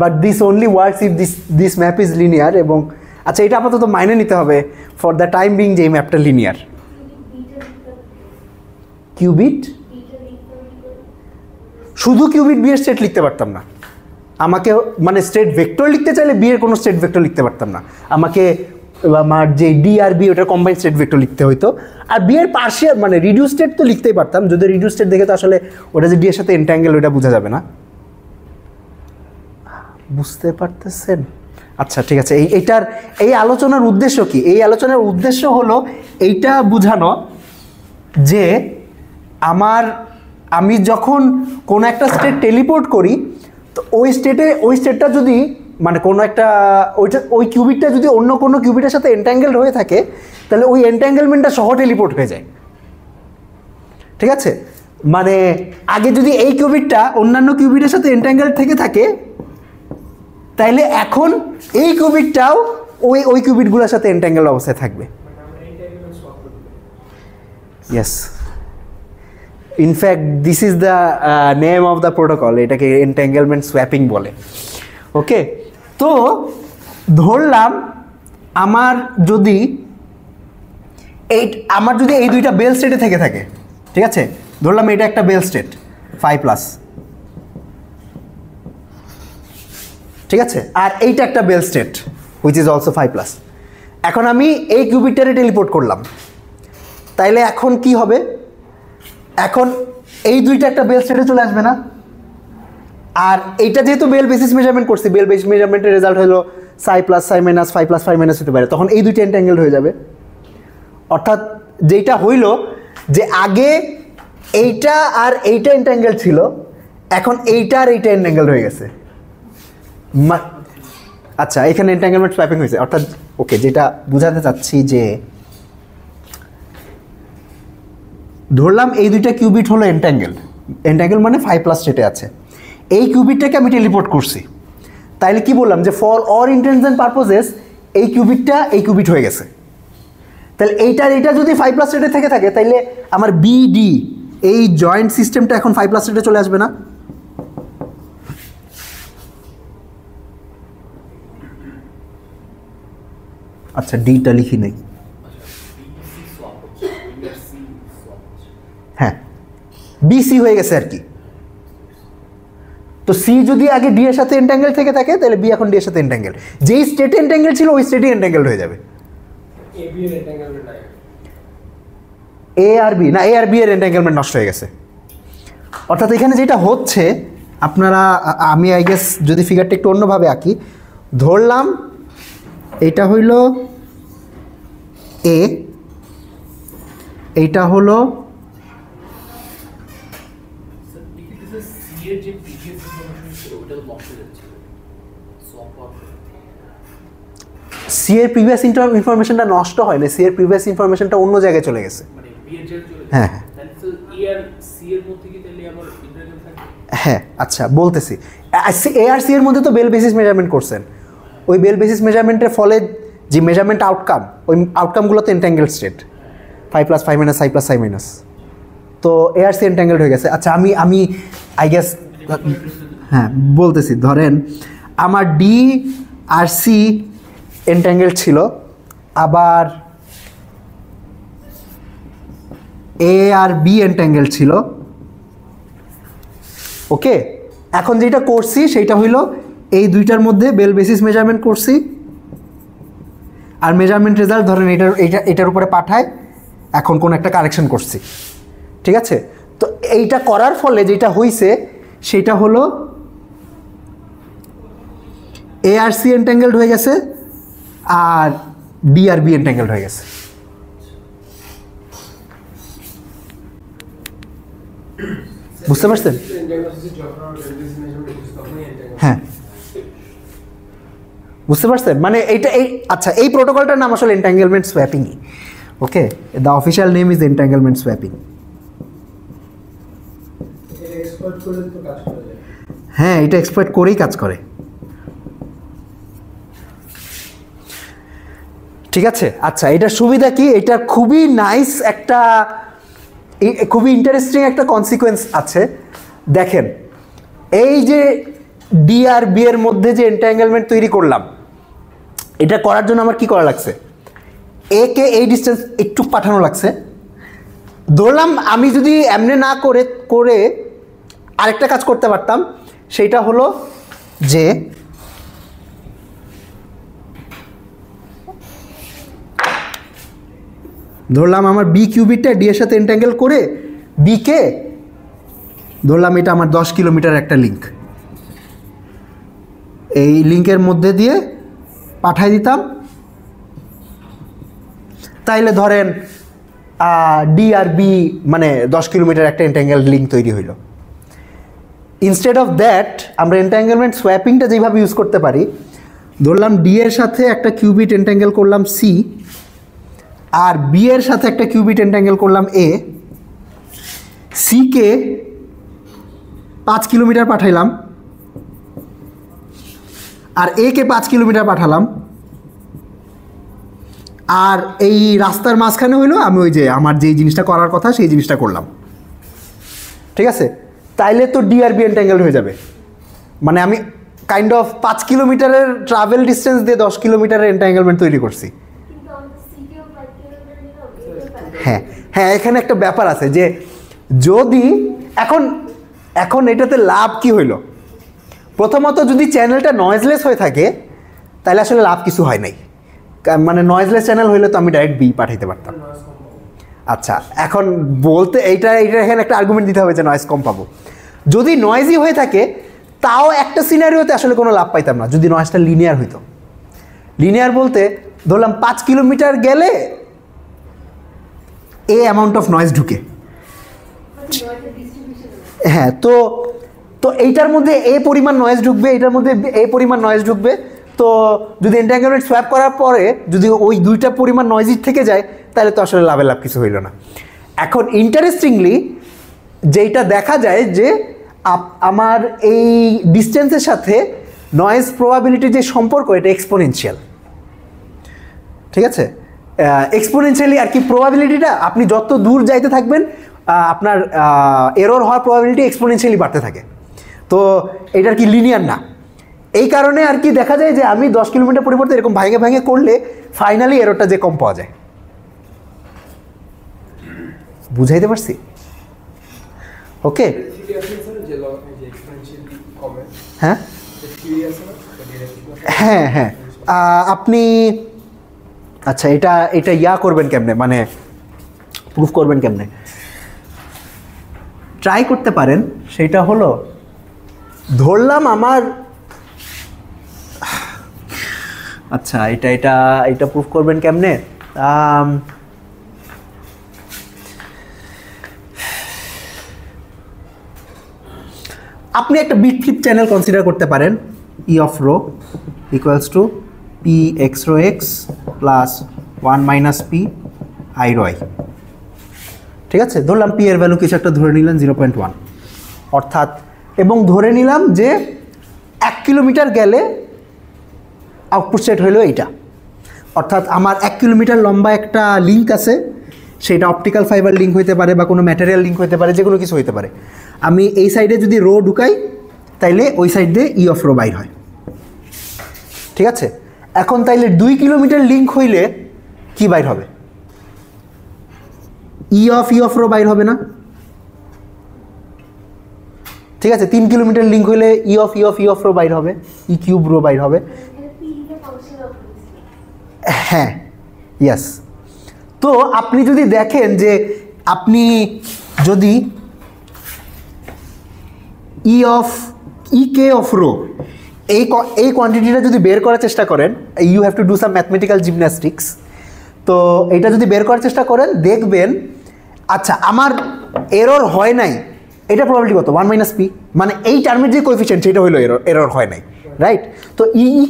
but this only works if this map is linear. এবং আচ্ছা এটা আপাতত মাইনে নিতে হবে ফর দ্য টাইম বিং যে এই ম্যাপটা লিনিয়ার। কিউবিট, শুধু কিউবিট বি এর স্টেট লিখতে পারতাম না, আমাকে মানে স্টেট ভেক্টর লিখতে চাইলে বি এর কোনো স্টেট ভেক্টর লিখতে পারতাম না, আমাকে আমার যে ডি আর বি ওটার কম্বাইন্ড স্টেট ভেক্টর লিখতে হইতো। আর বি এর পার্শিয়াল মানে রিডিউস স্টেট তো লিখতেই পারতাম, যদি রিডিউস স্টেট দেখে তো আসলে ওটা যে ডি এর সাথে এন্ট্যাঙ্গেল ওটা বোঝা যাবে না। বুঝতে পারতেছেন? আচ্ছা ঠিক আছে, এই আলোচনার উদ্দেশ্য কি? এই আলোচনার উদ্দেশ্য হলো এইটা বোঝানো যে আমি যখন কোনো একটা স্টেট টেলিপোর্ট করি তো ওই স্টেটটা যদি মানে কোনো একটা ওই কিউবিটটা যদি অন্য কোনো কিউবিটের সাথে এন্ট্যাঙ্গেলড হয়ে থাকে তাহলে ওই এন্ট্যাঙ্গেলমেন্টটা সহ টেলিপোর্ট হয়ে যায়। ঠিক আছে, মানে আগে যদি এই কিউবিটটা অন্যান্য কিউবিটের সাথে এন্ট্যাঙ্গেলড থেকে থাকে তাইলে এখন এই কিউবিটটাও ওই কিউবিটগুলোর সাথে এন্ট্যাঙ্গেল অবস্থায় থাকবে। Yes, in fact this is the name of the protocol, এটাকে এন্ট্যাঙ্গেলমেন্ট সোয়াপিং বলে। ওকে, তো ধরলাম আমার যদি এই দুইটা বেল স্টেটে থেকে থাকে, ঠিক আছে, ধরলাম এটা একটা বেল স্টেট 5+, ঠিক আছে, আর এইটা একটা Bell state which is also 5+। এখন আমি এই কিউবিটটারে টেলিপোর্ট করলাম, তাইলে এখন কি হবে? এখন এই দুইটা একটা বেল স্টেটে চলে আসবে না? আর এইটা যেহেতু বেল বেসিস মেজারমেন্ট করছি, বেল বেসিস মেজারমেন্টের রেজাল্ট হলো সাই প্লাস সাই মাইনাস 5+5- হতে পারে, তখন এই দুইটা এন্ট্যাঙ্গেলড হয়ে যাবে। অর্থাৎ যেটা হইল যে আগে এইটা আর এইটা এন্ট্যাঙ্গেল ছিল, এখন এইটা আর এইটা এন্ট্যাঙ্গেলড হয়ে গেছে। আচ্ছা, এখানে এন্ট্যাঙ্গেলমেন্ট সোয়াপিং হয়েছে। অর্থাৎ ওকে, যেটা বোঝাতে চাচ্ছি যে ধরলাম এই দুইটা কিউবিট হলো এন্ট্যাঙ্গেল মানে 5+ স্টেটে আছে, এই কিউবিটটাকে আমি টেলিপোর্ট করছি, তাইলে কি বললাম যে ফর অল ইন্টেন্টস এন্ড পারপোজেস এই কিউবিটটা এই কিউবিট হয়ে গেছে। তাহলে এইটা যদি 5+ স্টেটে থেকে থাকে তাইলে আমার বিডি এই জয়েন্ট সিস্টেমটা এখন 5+ স্টেটে চলে আসবে না? আচ্ছা, ডিটা লিখি নেই। হ্যাঁ, বিসি হয়ে গেছে আর কি। তো সি যদি আগে ডি এর সাথে এন্ট্যাঙ্গেল থেকে থাকে তাহলে বি এখন ডি এর সাথে এন্ট্যাঙ্গেল, যেই স্টেটে এন্ট্যাঙ্গেল ছিল ওই স্টেটে এন্ট্যাঙ্গেল হয়ে যাবে। এ আর বি না, এ আর বি এর এন্ট্যাঙ্গেলমেন্ট নষ্ট হয়ে গেছে। অর্থাৎ এখানে যেটা হচ্ছে, আপনারা আমি আই গেস যদি ফিগারটা একটু অন্যভাবে আঁকি, ধরলাম এটা হইল এ, এইটা হলো সি এর প্রিভিয়াস ইনফরমেশনটা নষ্ট হয় না, সি এর প্রিভিয়াস ইনফরমেশনটা অন্য জায়গায় চলে গেছে। হ্যাঁ হ্যাঁ, আচ্ছা বলতেছি, এ আর সি এর মধ্যে তো বেল বেসিস মেজারমেন্ট করছেন, ওই বেল বেসিস মেজারমেন্টের ফলে যে মেজারমেন্ট আউটকাম, ওই আউটকামগুলো তো এন্ট্যাঙ্গেল স্টেট 5+5- সাই+সাই-, তো এ আর সি এন্ট্যাঙ্গেলড হয়ে গেছে। আচ্ছা, আমি আই গেস হ্যাঁ বলতেছি, ধরেন আমার ডি আর সি এন্ট্যাঙ্গেল ছিল, আবার এ আর বি এন্ট্যাঙ্গেল ছিল। ওকে, এখন যেটা করছি সেইটা হইল এই দুইটার মধ্যে বেল বেসিস মেজারমেন্ট করছি, আর মেজারমেন্ট রেজাল্ট ধরেন এটার উপরে পাঠায়, এখন কোন একটা কারেকশন করছি, ঠিক আছে। তো এইটা করার ফলে যেটা হইছে সেটা হলো এ আর সি এন্ট্যাঙ্গেলড হয়ে গেছে আর ডি আর বি এন্ট্যাঙ্গেলড হয়ে গেছে। বুঝতে পারছেন? হ্যাঁ, বুঝতে পারছেন? মানে আচ্ছা, এই প্রোটোকলটার নাম আসলে এন্ট্যাঙ্গেলমেন্ট সোয়াপিংই। Okay, the official name is entanglement swapping. হ্যাঁ, এটা এক্সপ্লয়েট করেই কাজ করে। ঠিক আছে, আচ্ছা, এটার সুবিধা কি? এটা খুবই নাইস একটা, খুবই ইন্টারেস্টিং একটা কনসিকোয়েন্স আছে। দেখেন, এই যে ডি আর বি এর মধ্যে যে এন্ট্যাঙ্গেলমেন্ট তৈরি করলাম, এটা করার জন্য আমার কি করা লাগছে? এ কে এই ডিস্টেন্স একটু পাঠানো লাগছে। ধরলাম আমি যদি এমনি না করে আরেকটা কাজ করতে পারতাম, সেইটা হলো যে ধরলাম আমার বি কিউবিটটা ডি এর সাথে এন্ট্যাঙ্গেল করে বি কে ধরলাম এটা আমার 10 কিলোমিটার একটা লিঙ্ক, এই লিঙ্কের মধ্যে দিয়ে পাঠাই দিতাম। তাইলে ধরেন ডি আর বি মানে 10 কিলোমিটার একটা এন্ট্যাঙ্গেল লিঙ্ক তৈরি হইল। ইনস্টেড অফ দ্যাট আমরা এন্ট্যাঙ্গেলমেন্ট সোয়াপিংটা যেভাবে ইউজ করতে পারি, ধরলাম ডি এর সাথে একটা কিউবিট এন্ট্যাঙ্গেল করলাম সি, আর বি এর সাথে একটা কিউবিট এন্ট্যাঙ্গেল করলাম এ, সি কে 5 কিলোমিটার পাঠাইলাম আর এ কে 5 কিলোমিটার পাঠালাম, আর এই রাস্তার মাঝখানে হইলো আমি ওই যে আমার যেই জিনিসটা করার কথা সেই জিনিসটা করলাম। ঠিক আছে, তাইলে তো ডি আর বি এন্ট্যাঙ্গেল হয়ে যাবে। মানে আমি কাইন্ড অফ 5 কিলোমিটারের ট্রাভেল ডিস্টেন্স দিয়ে 10 কিলোমিটারের এন্ট্যাঙ্গেলমেন্ট তৈরি করছি। হ্যাঁ হ্যাঁ, এখানে একটা ব্যাপার আছে যে যদি এখন এটাতে লাভ কি হইল? প্রথমত যদি চ্যানেলটা নয়েজলেস হয়ে থাকে তাহলে আসলে লাভ কিছু হয় নাই। মানে নয়েজলেস চ্যানেল হইলে তো আমি ডাইরেক্ট বি পাঠাইতে পারতাম। আচ্ছা, এখন বলতে এইটা এখানে একটা আর্গুমেন্ট দিতে হবে যে নয়েজ কম পাবো। যদি নয়েজি হয়ে থাকে তাও একটা সিনারিওতে আসলে কোনো লাভ পাইতাম না যদি নয়েজটা লিনিয়ার হইতো। লিনিয়ার বলতে ধরলাম 5 কিলোমিটার গেলে এ অ্যামাউন্ট অফ নয়েজ ঢুকে। হ্যাঁ, তো এইটার মধ্যে এ পরিমাণ নয়েজ ঢুকবে, এটার মধ্যে এ পরিমাণ নয়েজ ঢুকবে। তো যদি এন্ট্যাঙ্গেলমেন্ট সোয়াপ করার পরে যদি ওই দুইটা পরিমাণ নয়েজই থেকে যায় তাহলে তো আসলে লাভের লাভ কিছু হইল না। এখন ইন্টারেস্টিংলি যেইটা দেখা যায় যে আমার এই ডিস্টেন্সের সাথে নয়েজ প্রবাবিলিটির যে সম্পর্ক এটা এক্সপোনেনশিয়াল। ঠিক আছে, এক্সপোনেনশিয়ালি আর কি প্রবাবিলিটিটা আপনি যত দূর যাইতে থাকবেন আপনার এরর হওয়ার প্রবাবিলিটি এক্সপোনেনশিয়ালি বাড়তে থাকে। তো এটার কি লিনিয়ার না, এই কারণে আর কি দেখা যায় যে আমি 10 কিলোমিটার পরিবর্তে এরকম ভাঙে ভাঙে করলে ফাইনালি এররটা যে কম পাওয়া যায়। বুঝাইতে পারছি? ওকে, হ্যাঁ হ্যাঁ হ্যাঁ, আপনি আচ্ছা এটা ইয়া করবেন কেমনে, মানে প্রুফ করবেন কেমনে? ট্রাই করতে পারেন। সেটা হলো ধরলাম আমার আচ্ছা এটা প্রুফ করবেন কেমনে? আপনি একটা বিট ফ্লিপ চ্যানেল কনসিডার করতে পারেন। E of rho equals to P X rho X plus 1 minus P I rho I. ঠিক আছে, ধরলাম পি এর ভ্যালু কিছু একটা ধরে নিলেন 0.1, অর্থাৎ এবং ধরে নিলাম যে 1 কিলোমিটার গেলে আউটপুট সেট হইলো এইটা। অর্থাৎ আমার 1 কিলোমিটার লম্বা একটা লিঙ্ক আছে, সেটা অপটিক্যাল ফাইবার লিঙ্ক হইতে পারে বা কোনো ম্যাটেরিয়াল লিঙ্ক হইতে পারে, যে কোনো কিছু হইতে পারে। আমি এই সাইডে যদি রো ঢুকাই তাইলে ওই সাইড দিয়ে ই অফ রো বাইর হয়। ঠিক আছে, এখন তাইলে 2 কিলোমিটার লিঙ্ক হইলে কি বাইর হবে? ই অফ রো বাইর হবে না? ঠিক আছে, 3 কিলোমিটার লিঙ্ক হইলে ই অফ রো বাইর হবে, ই কিউব রো বাইর হবে। হ্যাঁ, ইয়াস। তো আপনি যদি দেখেন যে আপনি যদি কে অফ রো এই কোয়ান্টিটিটা যদি বের করার চেষ্টা করেন, you have to do some mathematical gymnastics. তো এটা যদি বের করার চেষ্টা করেন দেখবেন, আচ্ছা আমার এরর হয় নাই, এটা প্রবাবিলিটি কত? 1 - p, মানে এই টার্মের যে কোএফিসিয়েন্ট সেটা হলো এরর হয় নাই, রাইট? তো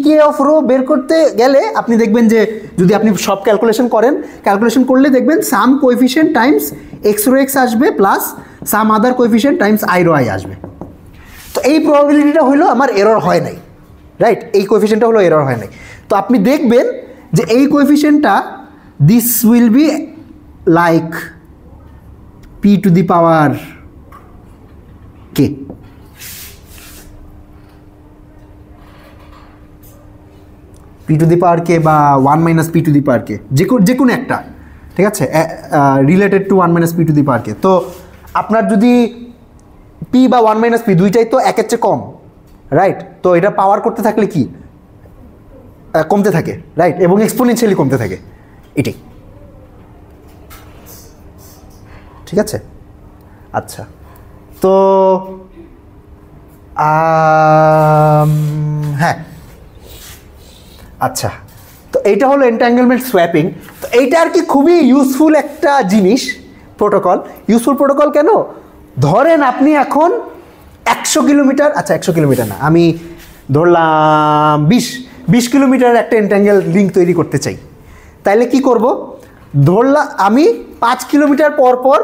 কে অফ রো বের করতে গেলে আপনি দেখবেন যে যদি আপনি সব ক্যালকুলেশন করলে দেখবেন some coefficient times X rho X আসবে plus some other coefficient times I rho I আসবে। তো এই প্রবাবিলিটিটা হলো আমার এরর হয় নাই, রাইট? এই কোএফিসিয়েন্টটা হলো এরর হয় নাই। তো আপনি দেখবেন যে এই কোএফিসিয়েন্টটা this will be like p to the power k, p to the power k বা 1 - p to the power k, যে কোনো একটা, ঠিক আছে, related to 1 - p to the power k। তো আপনার যদি p বা 1 - p দুইটাই তো একের চেয়ে কম, রাইট? তো এটা পাওয়ার করতে থাকলে কি কমতে থাকে, রাইট? এবং এক্সপোনেনশিয়ালি কমতে থাকে, এটাই, ঠিক আছে? আচ্ছা, তো হ্যাঁ, আচ্ছা, তো এইটা হলো এন্ট্যাঙ্গেলমেন্ট সোয়াপিং। তো এইটা আর কি খুবই ইউজফুল একটা জিনিস, প্রোটোকল। ইউজফুল প্রোটোকল কেন? ধরেন আপনি এখন 100 কিলোমিটার, আচ্ছা 100 কিলোমিটার না, আমি ধরলাম 20 কিলোমিটার একটা এন্ট্যাঙ্গেল লিঙ্ক তৈরি করতে চাই। তাইলে কি করব? ধরলাম আমি 5 কিলোমিটার পর পর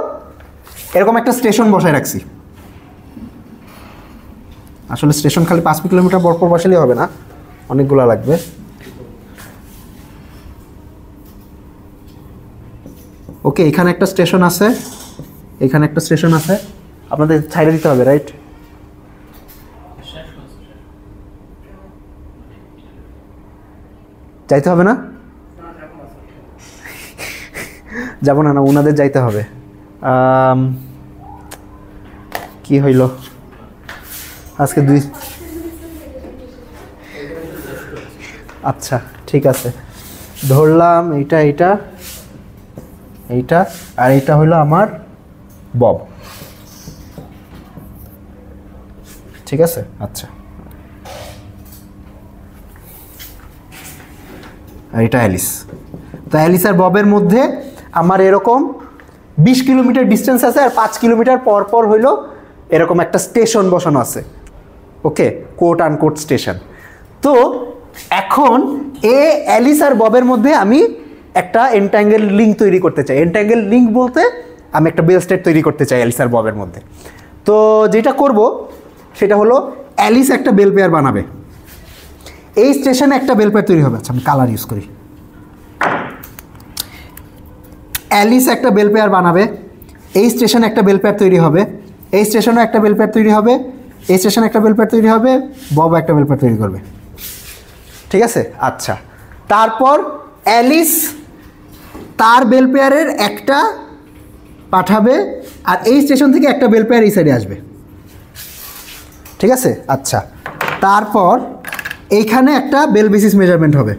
এরকম একটা স্টেশন বসায় রাখছি। আসলে স্টেশন খালি 5 কিলোমিটার পর পর বসালেই হবে না, অনেকগুলো লাগবে। ওকে, এখানে একটা স্টেশন আছে, এখানে একটা স্টেশন আছে, আপনাদের ছাইড়ে দিতে হবে, রাইট? যাইতে হবে না? যাব না, না ওনাদের যাইতে হবে। কি হইল আজকে আচ্ছা ঠিক আছে, ধরলাম এইটা আর এইটা হইলো আমার বব, ঠিক আছে? আচ্ছা, আর এটা অ্যালিস। তো অ্যালিস আর ববের মধ্যে আমার এরকম 20 কিলোমিটার ডিস্টেন্স আছে, আর 5 কিলোমিটার পর পর হইলো এরকম একটা স্টেশন বসানো আছে, ওকে, কোট আনকোট স্টেশন। তো এখন অ্যালিস আর ববের মধ্যে আমি একটা এন্ট্যাঙ্গেল লিঙ্ক তৈরি করতে চাই। এন্ট্যাঙ্গেল লিঙ্ক বলতে আমি একটা বেল স্টেট তৈরি করতে চাই অ্যালিস আর ববের মধ্যে। তো যেটা করব সেটা হলো অ্যালিস একটা বেল পেয়ার বানাবে, এই স্টেশনে একটা বেল পেয়ার তৈরি হবে। আচ্ছা আমি কালার ইউজ করি। অ্যালিস একটা বেল পেয়ার বানাবে, এই স্টেশনে একটা বেল পেয়ার তৈরি হবে, এই স্টেশনে একটা বেল পেয়ার তৈরি হবে, এই স্টেশনে একটা বেল পেয়ার তৈরি হবে, বব একটা বেল পেয়ার তৈরি করবে, ঠিক আছে? আচ্ছা, তারপর অ্যালিস তার বেল পেয়ারের একটা পাঠাবে, আর এই স্টেশন থেকে একটা বেল পেয়ার এই সাইডে আসবে, ঠিক আছে? আচ্ছা, তারপর এইখানে একটা বেল বেসিস মেজারমেন্ট হবে,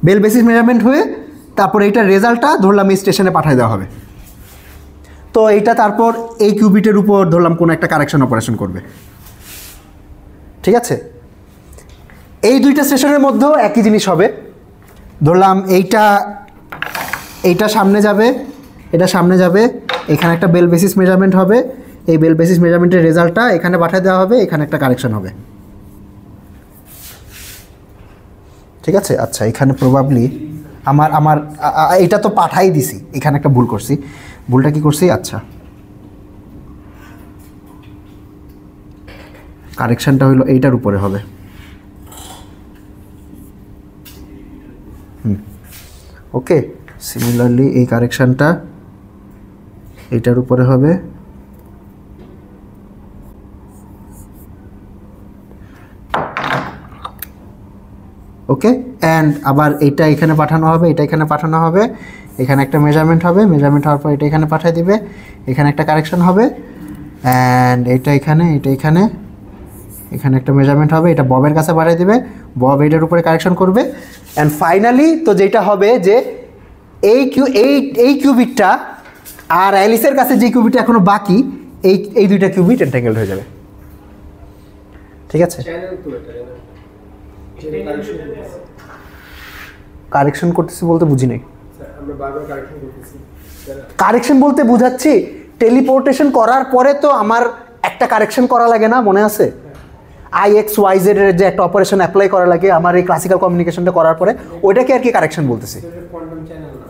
বেল বেসিস মেজারমেন্ট হয়ে তারপর এইটার রেজাল্টটা ধরলাম এই স্টেশনে পাঠিয়ে দেওয়া হবে। তো এইটা তারপর এই কিউবিটের উপর ধরলাম কোনো একটা কারেকশন অপারেশন করবে, ঠিক আছে? এই দুইটা স্টেশনের মধ্যেও একই জিনিস হবে। ধরলাম এইটা সামনে যাবে, এটা সামনে যাবে, এখানে একটা বেল বেসিস মেজারমেন্ট হবে, এই বেল বেসিস মেজারমেন্টের রেজাল্টটা এখানে পাঠিয়ে দেওয়া হবে, এখানে একটা কারেকশন হবে, ঠিক আছে? আচ্ছা, এখানে প্রবাবলি আমার এটা তো পাঠাই দিছি, এখানে একটা ভুল করছি। ভুলটা কি করছি? আচ্ছা, কারেকশনটা হলো এইটার উপরে হবে, ওকে। সিমিলারলি এই কারেকশনটা এইটার উপরে হবে, ওকে। অ্যান্ড আবার এইটা এখানে পাঠানো হবে, এটা এখানে পাঠানো হবে, এখানে একটা মেজারমেন্ট হবে, মেজারমেন্ট হওয়ার পর এটা এখানে পাঠিয়ে দিবে, এখানে একটা কারেকশন হবে, অ্যান্ড এইটা এখানে, এটা এখানে, এখানে একটা মেজারমেন্ট হবে, এটা ববের কাছে পাঠিয়ে দিবে, বব এইটার উপরে কারেকশন করবে অ্যান্ড ফাইনালি তো যেটা হবে যে এই কিউবিটটা আর অ্যালিসের কাছে যে কিউবিটটা এখনো বাকি এই দুইটা কিউবিট এন্ট্যাঙ্গেলড হয়ে যাবে। ঠিক আছে, চ্যানেল তো এটা কারেকশন করতেছি বলতে বুঝি নাই। আমরা বারবার কারেকশন করতেছি। কারেকশন বলতে বুঝাচ্ছি টেলিপোর্টেশন করার পরে তো আমার একটা কারেকশন করা লাগে না, মনে আছে? IXYZ এর যে একটা অপারেশন অ্যাপ্লাই করা লাগে আমার এই ক্লাসিক্যাল কমিউনিকেশনটা করার পরে, ওইটাকে আর কি কারেকশন বলতেছি। কোয়ান্টাম চ্যানেল না,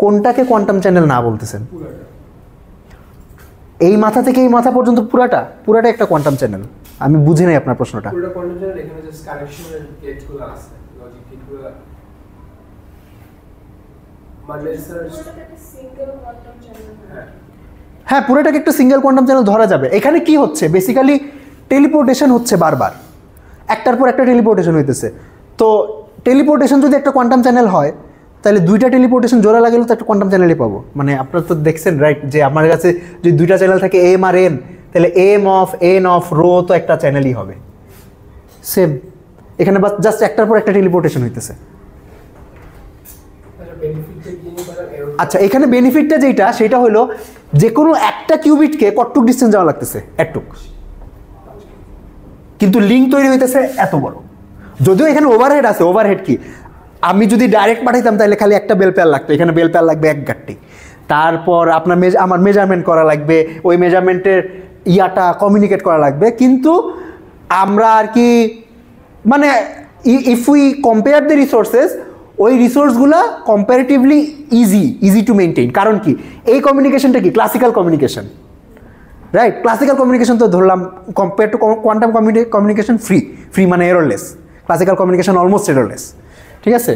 কোনটাকে কোয়ান্টাম চ্যানেল না বলতেছেন? পুরোটা এই মাথা থেকে এই মাথা পর্যন্ত পুরাটা একটা কোয়ান্টাম চ্যানেল। আমি বুঝি নাই আপনার প্রশ্নটা। পুরোটা কোয়ান্টাম চ্যানেল। এখানে জাস্ট কারেকশনের গেটগুলো আছে, লজিক গেটগুলো। মানে স্যার সিঙ্গেল কোয়ান্টাম চ্যানেল। হ্যাঁ, পুরোটাকে একটা সিঙ্গেল কোয়ান্টাম চ্যানেল ধরা যাবে। এখানে কি হচ্ছে বেসিক্যালি টেলিপোর্টেশন হচ্ছে বারবার, একটার পর একটা টেলিপোর্টেশন হইতেছে। তো টেলিপোর্টেশন যদি একটা কোয়ান্টাম চ্যানেল হয় তাহলে দুইটা টেলিপোর্টেশন জোড়া লাগালে তো একটা কোয়ান্টাম চ্যানেলই পাবো। মানে আপনারা তো দেখছেন রাইট যে আমার কাছে যদি দুইটা চ্যানেল থাকে এম আর এন, তাহলে M of N of rho তো একটা চ্যানেলই হবে। সেম এখানে বাস জাস্ট একটার পর একটা টেলিপোর্টেশন হইতেছে। আচ্ছা, এখানে বেনিফিটটা যেটা সেটা হলো যে কোনো একটা কিউবিটকে কতটুক ডিস্টেন্স যাওয়া লাগতেছে, একটুক, কিন্তু লিঙ্ক তৈরি হইতেছে এত বড়। যদিও এখানে ওভারহেড আছে। ওভারহেড কি, আমি যদি ডাইরেক্ট পাঠাইতাম তাহলে খালি একটা বেল পেয়ার লাগতো, এখানে বেল পেয়ার লাগবে এক গাঁটটি। তারপর আপনার আমার মেজারমেন্ট করা লাগবে, ওই মেজারমেন্টের ইয়াটা কমিউনিকেট করা লাগবে। কিন্তু আমরা আর কি মানে if we compare the resources, ওই রিসোর্সগুলো কম্পারেটিভলি ইজি টু মেনটেন। কারণ কি, এই কমিউনিকেশনটা কি classical communication, right? Classical communication তো ধরলাম compare to quantum communication free মানে errorless. Classical communication almost errorless. ঠিক আছে,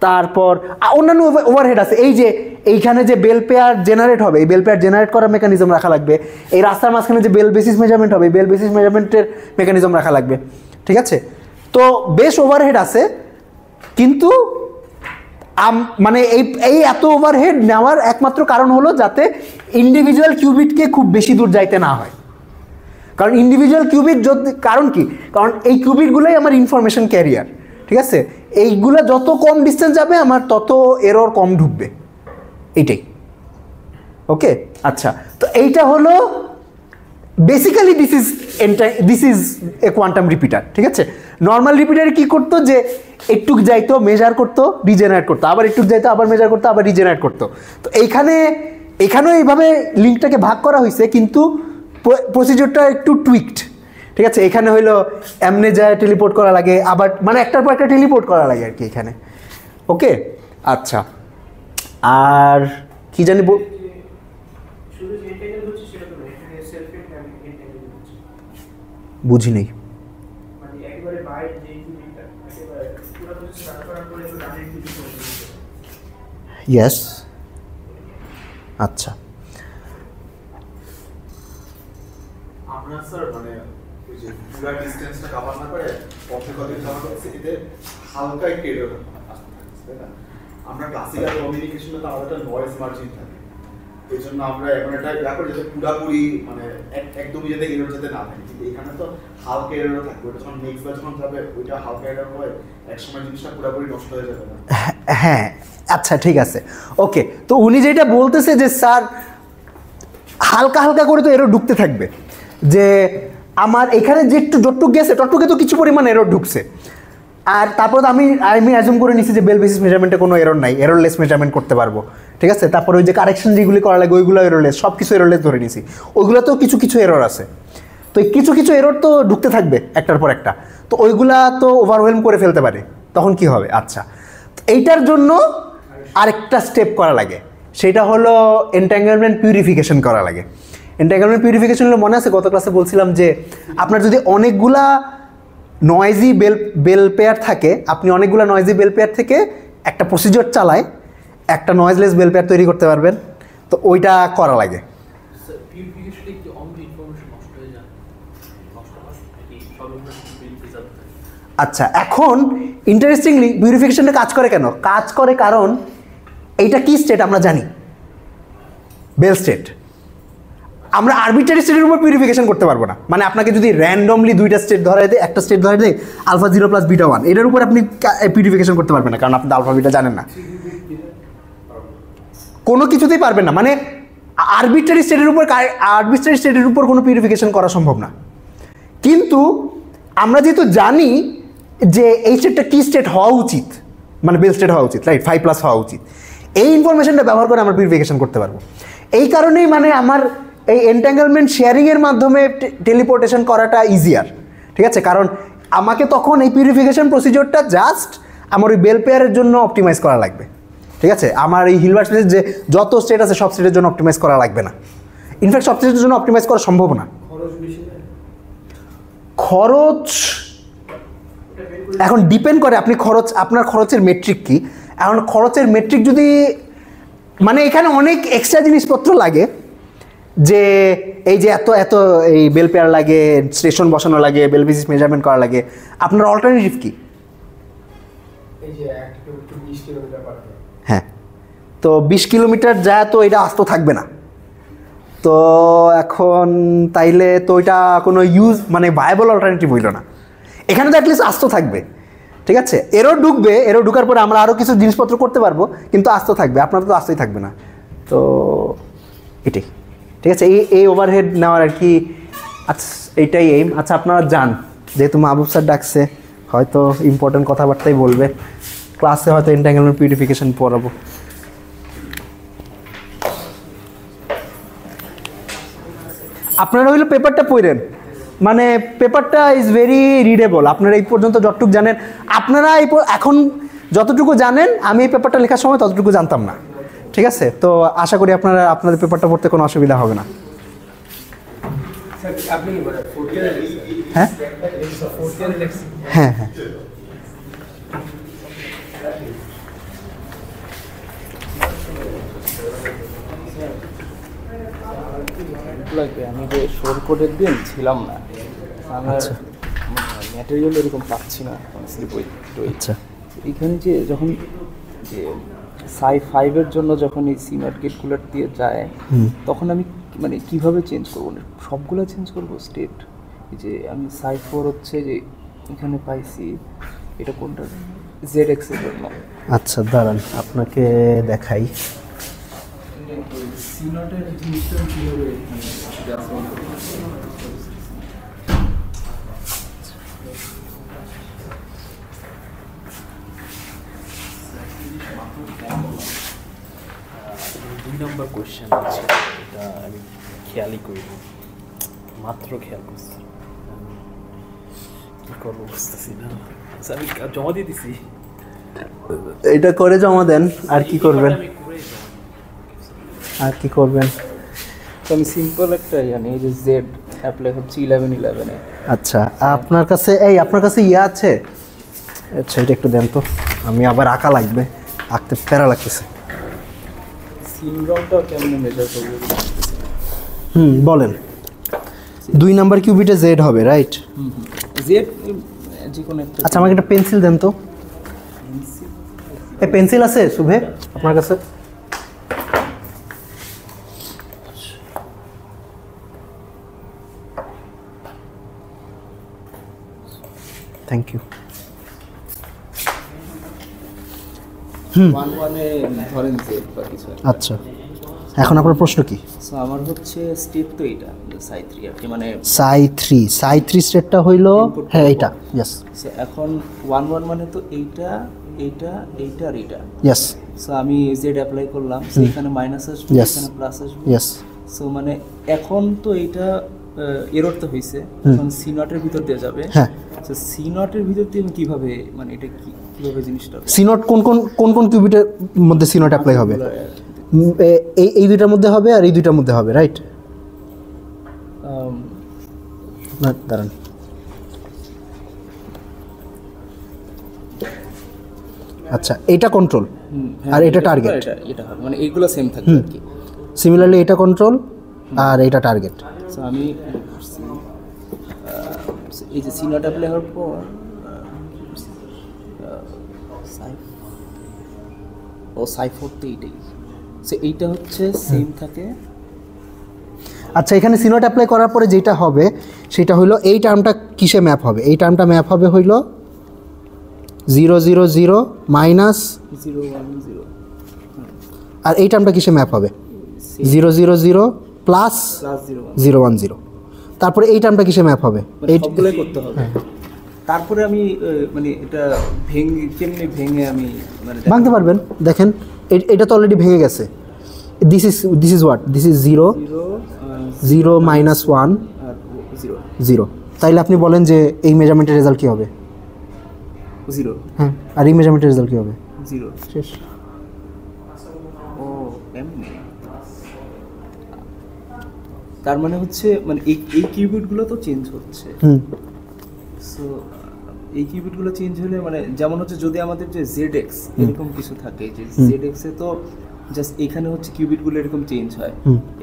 তারপর অন্যান্য ওভারহেড আছে। এই যে এইখানে যে বেল পেয়ার জেনারেট হবে, এই বেল পেয়ার জেনারেট করার মেকানিজম রাখা লাগবে। এই রাস্তার মাঝখানে যে বেল বেসিস মেজারমেন্ট হবে, বেল বেসিস মেজারমেন্টের মেকানিজম রাখা লাগবে। ঠিক আছে, তো বেশ ওভারহেড আছে। কিন্তু মানে এই এত ওভারহেড নেওয়ার একমাত্র কারণ হলো যাতে ইন্ডিভিজুয়াল কিউবিটকে খুব বেশি দূর যাইতে না হয়। কারণ ইন্ডিভিজুয়াল কিউবিট যদি, কারণ কি, কারণ এই কিউবিটগুলোই আমার ইনফরমেশন ক্যারিয়ার। ঠিক আছে, এইগুলো যত কম ডিস্টেন্স যাবে আমার তত এরর কম ঢুকবে, এইটাই। ওকে, আচ্ছা, তো এইটা হলো basically this is a quantum repeater. ঠিক আছে, নর্মাল রিপিটারে কি করতো যে একটুক যাইতো, মেজার করতো, রিজেনারেট করতো, আবার একটুক যাইতো, আবার মেজার করতো, আবার রিজেনারেট করতো। তো এখানেও এইভাবে লিঙ্কটাকে ভাগ করা হয়েছে, কিন্তু প্রসিডিওরটা একটু টুইকড। ঠিক আছে, এখানে হইলো এমনে যায় টেলিপোর্ট করা লাগে, আবার মানে একটার পর একটা টেলিপোর্ট করা লাগে আর কি এখানে। ওকে, আচ্ছা, আর কি জানি শুধু যে ইন্টারনেট হচ্ছে সেটা তো এখানে সেলফ ইন্টারনেট হচ্ছে, বুঝি নেই। মানে একবারে বাইরে যে কিউবিটটা একেবারে পুরো কিছু রান করার পরে তো ডাইরেক্ট কিছু হবে। ইয়েস, আচ্ছা। আমরা স্যার মানে ওই যে পুরো ডিসটেন্সটা কভার না করে পথে পথে যাওয়া হচ্ছে, এতে হালকা একটু এরর আসতে থাকে, তাই না? আমরা ক্লাসিক্যাল কমিউনিকেশনে তো আমাদের একটা নয়েজ মার্জিন থাকে, এই জন্য আমরা এখন এটা ইয়া করি যাতে পুরাপুরি মানে একদমই যাতে এরর যাতে না থাকে। কিন্তু এখানে তো হালকা এরর থাকবে, ওটা যখন নেক্সট বার যখন যাবে ওইটা হালকা এরর হয়, একসময় জিনিসটা পুরাপুরি নষ্ট হয়ে যাবে না। হ্যাঁ, আচ্ছা, ঠিক আছে, ওকে। তো উনি যেটা বলতেছে যে স্যার হালকা হালকা করে তো এরর ঢুকতে থাকবে, যে আমার এখানে যে যতটুক গেছে ততটুকে তো কিছু পরিমাণ এরর ঢুকছে। আর তারপর আমি অ্যাজুম করে নিচ্ছি যে বেল বেসিস মেজারমেন্টে কোনো এরর নাই, এররলেস মেজারমেন্ট করতে পারবো। ঠিক আছে, তারপর ওই যে কারেকশন যেগুলি করা লাগে ওইগুলো এররলেস, সব কিছু এররলেস ধরে নিছি। ওইগুলোতেও কিছু কিছু এরর আছে। তো এই কিছু কিছু এরর তো ঢুকতে থাকবে একটার পর একটা, তো ওইগুলা তো ওভারওয়েলম করে ফেলতে পারে, তখন কি হবে? আচ্ছা, এইটার জন্য আরেকটা স্টেপ করা লাগে, সেটা হলো এন্ট্যাঙ্গলমেন্ট পিউরিফিকেশন করা লাগে। এন্ট্যাঙ্গলমেন্ট পিউরিফিকেশন হলো, মনে আছে গত ক্লাসে বলছিলাম যে আপনার যদি অনেকগুলা নয়েজি বেল পেয়ার থাকে, আপনি অনেকগুলো নয়েজি বেল পেয়ার থেকে একটা প্রসিডিওর চালায় একটা নয়েজলেস বেল পেয়ার তৈরি করতে পারবেন। তো ওইটা করা লাগে। পিউরিফিকেশনে কি অন্য ইনফরমেশন নষ্ট হয়ে যায়? নষ্ট হয় নাকি সব ইনফরমেশন প্রিজার্ভ থাকে? আচ্ছা, এখন ইন্টারেস্টিংলি পিউরিফিকেশনটা কাজ করে কেন? কাজ করে কারণ এইটা কি স্টেট আমরা জানি, বেল স্টেট। আমরা আরবিট্রারি স্টেটের উপর পিউরিফিকেশন করতে পারবো না। মানে আপনাকে যদি র্যান্ডমলি দুইটা স্টেট ধরাই দেয়, একটা স্টেট ধরাই দেয় আলফা 0 + বিটা 1, এটার উপর আপনি পিউরিফিকেশন করতে পারবেন না, কারণ আপনি আলফা বিটা জানেন না, কোনো কিছুতেই পারবেন না। মানে আরবিট্রারি স্টেটের উপর কোনো পিউরিফিকেশন করা সম্ভব না। কিন্তু আমরা যেহেতু জানি যে এই স্টেটটা কী স্টেট হওয়া উচিত, মানে বেল স্টেট হওয়া উচিত, রাইট, 5+ হওয়া উচিত, এই ইনফরমেশনটা ব্যবহার করে আমরা পিউরিফিকেশন করতে পারবো। এই কারণেই মানে আমার এই এন্ট্যাঙ্গেলমেন্ট শেয়ারিংয়ের মাধ্যমে টেলিপোর্টেশন করাটা ইজিয়ার, ঠিক আছে? কারণ আমাকে তখন এই পিউরিফিকেশন প্রসিডিওরটা জাস্ট আমার ওই বেল পেয়ারের জন্য অপটিমাইজ করা লাগবে, ঠিক আছে? আমার এই হিলবার্ট স্পেসের যে যত স্টেট আছে সব স্টেটের জন্য অপটিমাইজ করা লাগবে না। ইনফ্যাক্ট সব স্টেটের জন্য অপটিমাইজ করা সম্ভব না। খরচ এখন ডিপেন্ড করে আপনি আপনার খরচের মেট্রিক কি। এখন খরচের মেট্রিক যদি মানে এখানে অনেক এক্সট্রা জিনিসপত্র লাগে, যে এই যে এত এত এই বেল পেয়ার লাগে, স্টেশন বসানো লাগে, বেল বেসিস মেজারমেন্ট করা লাগে, আপনার অল্টারনেটিভ কি? এই যে 20 কিলোমিটার পার ঘন্টা। হ্যাঁ, তো 20 কিলোমিটার যায় তো এটা আস্ত থাকবে না। তো এখন তাইলে তো এটা কোনো ইউজ মানে ভায়াবল অল্টারনেটিভ হইল না। এখানে তো অ্যাটলিস্ট আস্ত থাকবে, ঠিক আছে? এরও ঢুকবে, এরও ঢুকার পরে আমরা আরও কিছু জিনিসপত্র করতে পারবো, কিন্তু আস্ত থাকবে, আপনার তো আস্তই থাকবে না। তো এটাই, ঠিক আছে? এই ওভারহেড নেওয়ার আর কি, আচ্ছা এইটাই এইম। আচ্ছা আপনারা যান, যেহেতু মাহবুব স্যার ডাকছে, হয়তো ইম্পর্টেন্ট কথাবার্তাই বলবে, ক্লাসে হয়তো এন্ট্যাঙ্গেলমেন্ট পিউরিফিকেশন পড়াবো। আপনারা হইলো পেপারটা পড়েন, মানে পেপারটা ইজ ভেরি রিডেবল। আপনারা এই পর্যন্ত যতটুকু জানেন, আপনারা এখন যতটুকু জানেন, আমি এই পেপারটা লেখার সময় ততটুকু জানতাম না, ঠিক আছে? তো আশা করি আপনাদের পেপারটা পড়তে কোনো অসুবিধা হবে না। স্যার আপনি কি বলেন 4th ইয়ারে লিখছেন? হ্যাঁ 4th ইয়ারে লিখছেন? হ্যাঁ হ্যাঁ লাগবে। আমি যে শোর কোডের দিন ছিলাম না, আমার ম্যাটেরিয়াল এরকম পাচ্ছি না বই। আচ্ছা, এখানে যে যখন যে সাই 5-এর জন্য যখন এই সিম্যাট গেটগুলো দিয়ে যায়, তখন আমি মানে কিভাবে চেঞ্জ করবো? সবগুলো চেঞ্জ করবো স্টেট? এই যে আমি সাই 4 হচ্ছে যে এখানে পাইছি, এটা কোনটা ZX এর জন্য। আচ্ছা দাঁড়ান আপনাকে দেখাই। সিনটের জিনিসটা কিভাবে দুই নম্বর কোয়েশ্চেন আছে, এটা আমি খেয়ালই করিনি, মাত্র খেয়াল করছি, কী করবো বুঝতেছি না। আচ্ছা আমি জমা দিয়ে দিছি, এটা করে জমা দেন। আর কি করবেন? আমি করে আর কি করবেন? তো আমি সিম্পল একটা জানি, এই যে জেড অ্যাপ্লাই হচ্ছে 11-11-এ। আচ্ছা আপনার কাছে ইয়ে আছে? আচ্ছা এটা একটু দেন তো, আমি আবার আঁকা লাগবে, আঁকতে প্যারা লাগতেছে। সিনড্রোমটা কেমনে মেজার করবো? বলেন। 2 নাম্বার কিউবিটে জেড হবে, রাইট? জেড যে কোনো একটা। আচ্ছা আমাকে একটা পেন্সিল দেন তো। এই পেন্সিল আছে শুভে আপনার কাছে? Thank you. 1-1-এ ধরেন জেড বা কিছু একটা। আচ্ছা এখন আপনার প্রশ্ন কি? সো আমার হচ্ছে স্টেপ তো এটা সাই 3 আর কি, মানে সাই 3 স্টেটটা হইলো, হ্যাঁ এইটা, ইয়েস। সো এখন 1-1 মানে তো এইটা এইটা এইটা আর এইটা, ইয়েস। সো আমি জেড অ্যাপ্লাই করলাম, সো এখানে মাইনাস আসবে, Yes. এখানে প্লাস আসবে, ইয়েস। সো মানে এখন তো এইটা এরর তো হয়েছে, এখন সি নটের ভিতর দিয়ে যাবে। হ্যাঁ। সো সি নটের ভিতর দিয়ে আমি কিভাবে, মানে এটা কিভাবে জিনিসটা সিনট কোন কিউবিটের মধ্যে সিনট অ্যাপ্লাই হবে? এই দুইটার মধ্যে হবে আর এই দুইটার মধ্যে হবে, রাইট? দাঁড়ান, আচ্ছা এইটা কন্ট্রোল আর এটা টার্গেট, এটা হবে, মানে এইগুলো সেম থাকবে আর কি। সিমিলারলি এটা কন্ট্রোল আর এটা টার্গেট। সো আমি এই যে সি নট অ্যাপ্লাই হওয়ার পর সাই 4 তো এইটাই, সো এইটা হচ্ছে সেম থাকে। আচ্ছা এখানে সি নট অ্যাপ্লাই করার পরে যেটা হবে সেটা হইলো এই টার্মটা কিসে ম্যাপ হবে, এই টার্মটা ম্যাপ হবে হইলো 0 0 0 মাইনাস 0 1 0 আর এই টার্মটা কিসে ম্যাপ হবে 0 0 0 প্লাস প্লাস 0 1 0। তারপরে এই টার্মটা কিসে ম্যাপ হবে, এই সবগুলোই করতে হবে। তারপরে আমি মানে এটা কেমনি ভেঙে আমি মানে ভাঙতে পারবেন। দেখেন এটা তো অলরেডি ভেঙে গেছে। This is what, this is 0 0 minus 1 আর 0 0। তাইলে আপনি বলেন যে এই মেজারমেন্টের রেজাল্ট কী হবে? 0 হ্যাঁ, আর এই মেজারমেন্টের রেজাল্ট কী হবে? 0 শেষ। ও এমনি। তার মানে হচ্ছে মানে এই কিউবিটগুলো তো চেঞ্জ হচ্ছে। সো এই কিউবিটগুলো চেঞ্জ হলে মানে যেমন হচ্ছে যদি আমাদের যে ZX এরকম কিছু থাকে যে ZX এ তো জাস্ট এখানে হচ্ছে কিউবিটগুলো এরকম চেঞ্জ হয়,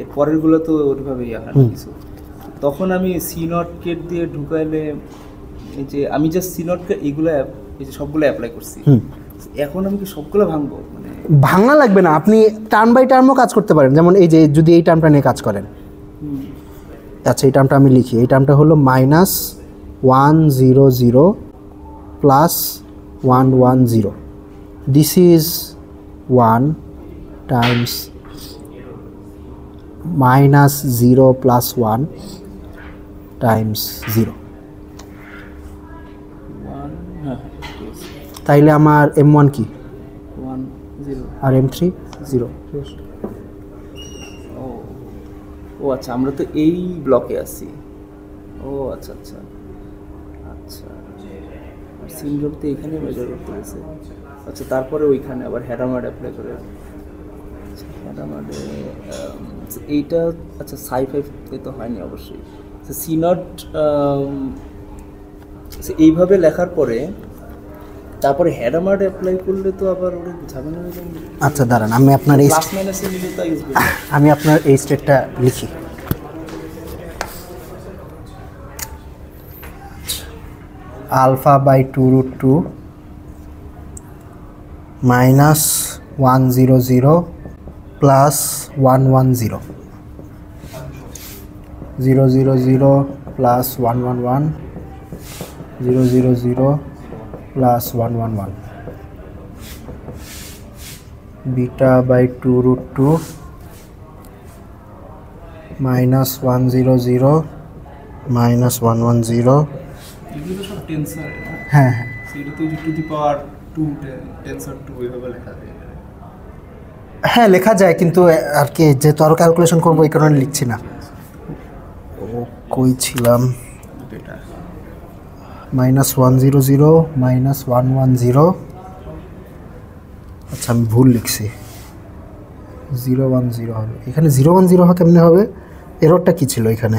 এর পরেরগুলো তো ওইভাবে হয় না কিছু। তখন আমি সি নট কেট দিয়ে ঢুকাইলে এই যে আমি জাস্ট সি নট কেট এইগুলো এই যে সবগুলো অ্যাপ্লাই করছি, এখন আমি কি সবগুলো ভাঙবো? মানে ভাঙা লাগবে না, আপনি টার্ম বাই টার্মও কাজ করতে পারেন। যেমন এই যে যদি এই টার্মটা নিয়ে কাজ করেন, আচ্ছা এই টার্মটা আমি লিখি, এই টার্মটা হলো minus 1 0 0 plus 1 1 0। This is 1 Times minus 0 plus 1 Times 0। তাইলে আমার M1 কি 1 0 আর M3 0। ও আচ্ছা, আমরা তো এই ব্লকে আছি। ও আচ্ছা আচ্ছা আচ্ছা, সিনড্রোম তো এখানে মেজার করতে গেছে। আচ্ছা তারপরে ওইখানে আবার হ্যাডামার্ড অ্যাপ্লাই করে হ্যাডামার্ডে এইটা আচ্ছা সাই5 তো হয়নি অবশ্যই। সি নট এইভাবে লেখার পরে তারপরে হ্যাডামার্ড অ্যাপ্লাই করলে তো আবার অনেক ঝামেলা হয়ে যাবে। আচ্ছা দাঁড়ান, আমি আপনার এই প্লাস মাইনাসে নিলে তো আমি আপনার এই স্টেটটা লিখি। Alpha by 2√2 minus 1 0 0 plus 1 1 0 0 0 0 plus 1 1 1 0 0 0 plus 1 1 1 beta by 2√2 minus 1 0 0 minus 1 1 0। এগুলো তো সব টেন্সর। হ্যাঁ হ্যাঁ, এটা তো টু দি পাওয়ার 2 টেন্সর 2 এভাবে লেখা যায়। হ্যাঁ লেখা যায়, কিন্তু আর কি যেহেতু আরও ক্যালকুলেশন করবো এই কারণে লিখছি না। ও কই ছিলাম, মাইনাস 1 0 0 মাইনাস 1 1 0। আচ্ছা আমি ভুল লিখছি, 0 1 0 হবে এখানে। 0 1 0 হয় কেমনে হবে? এররটা কী ছিল এখানে?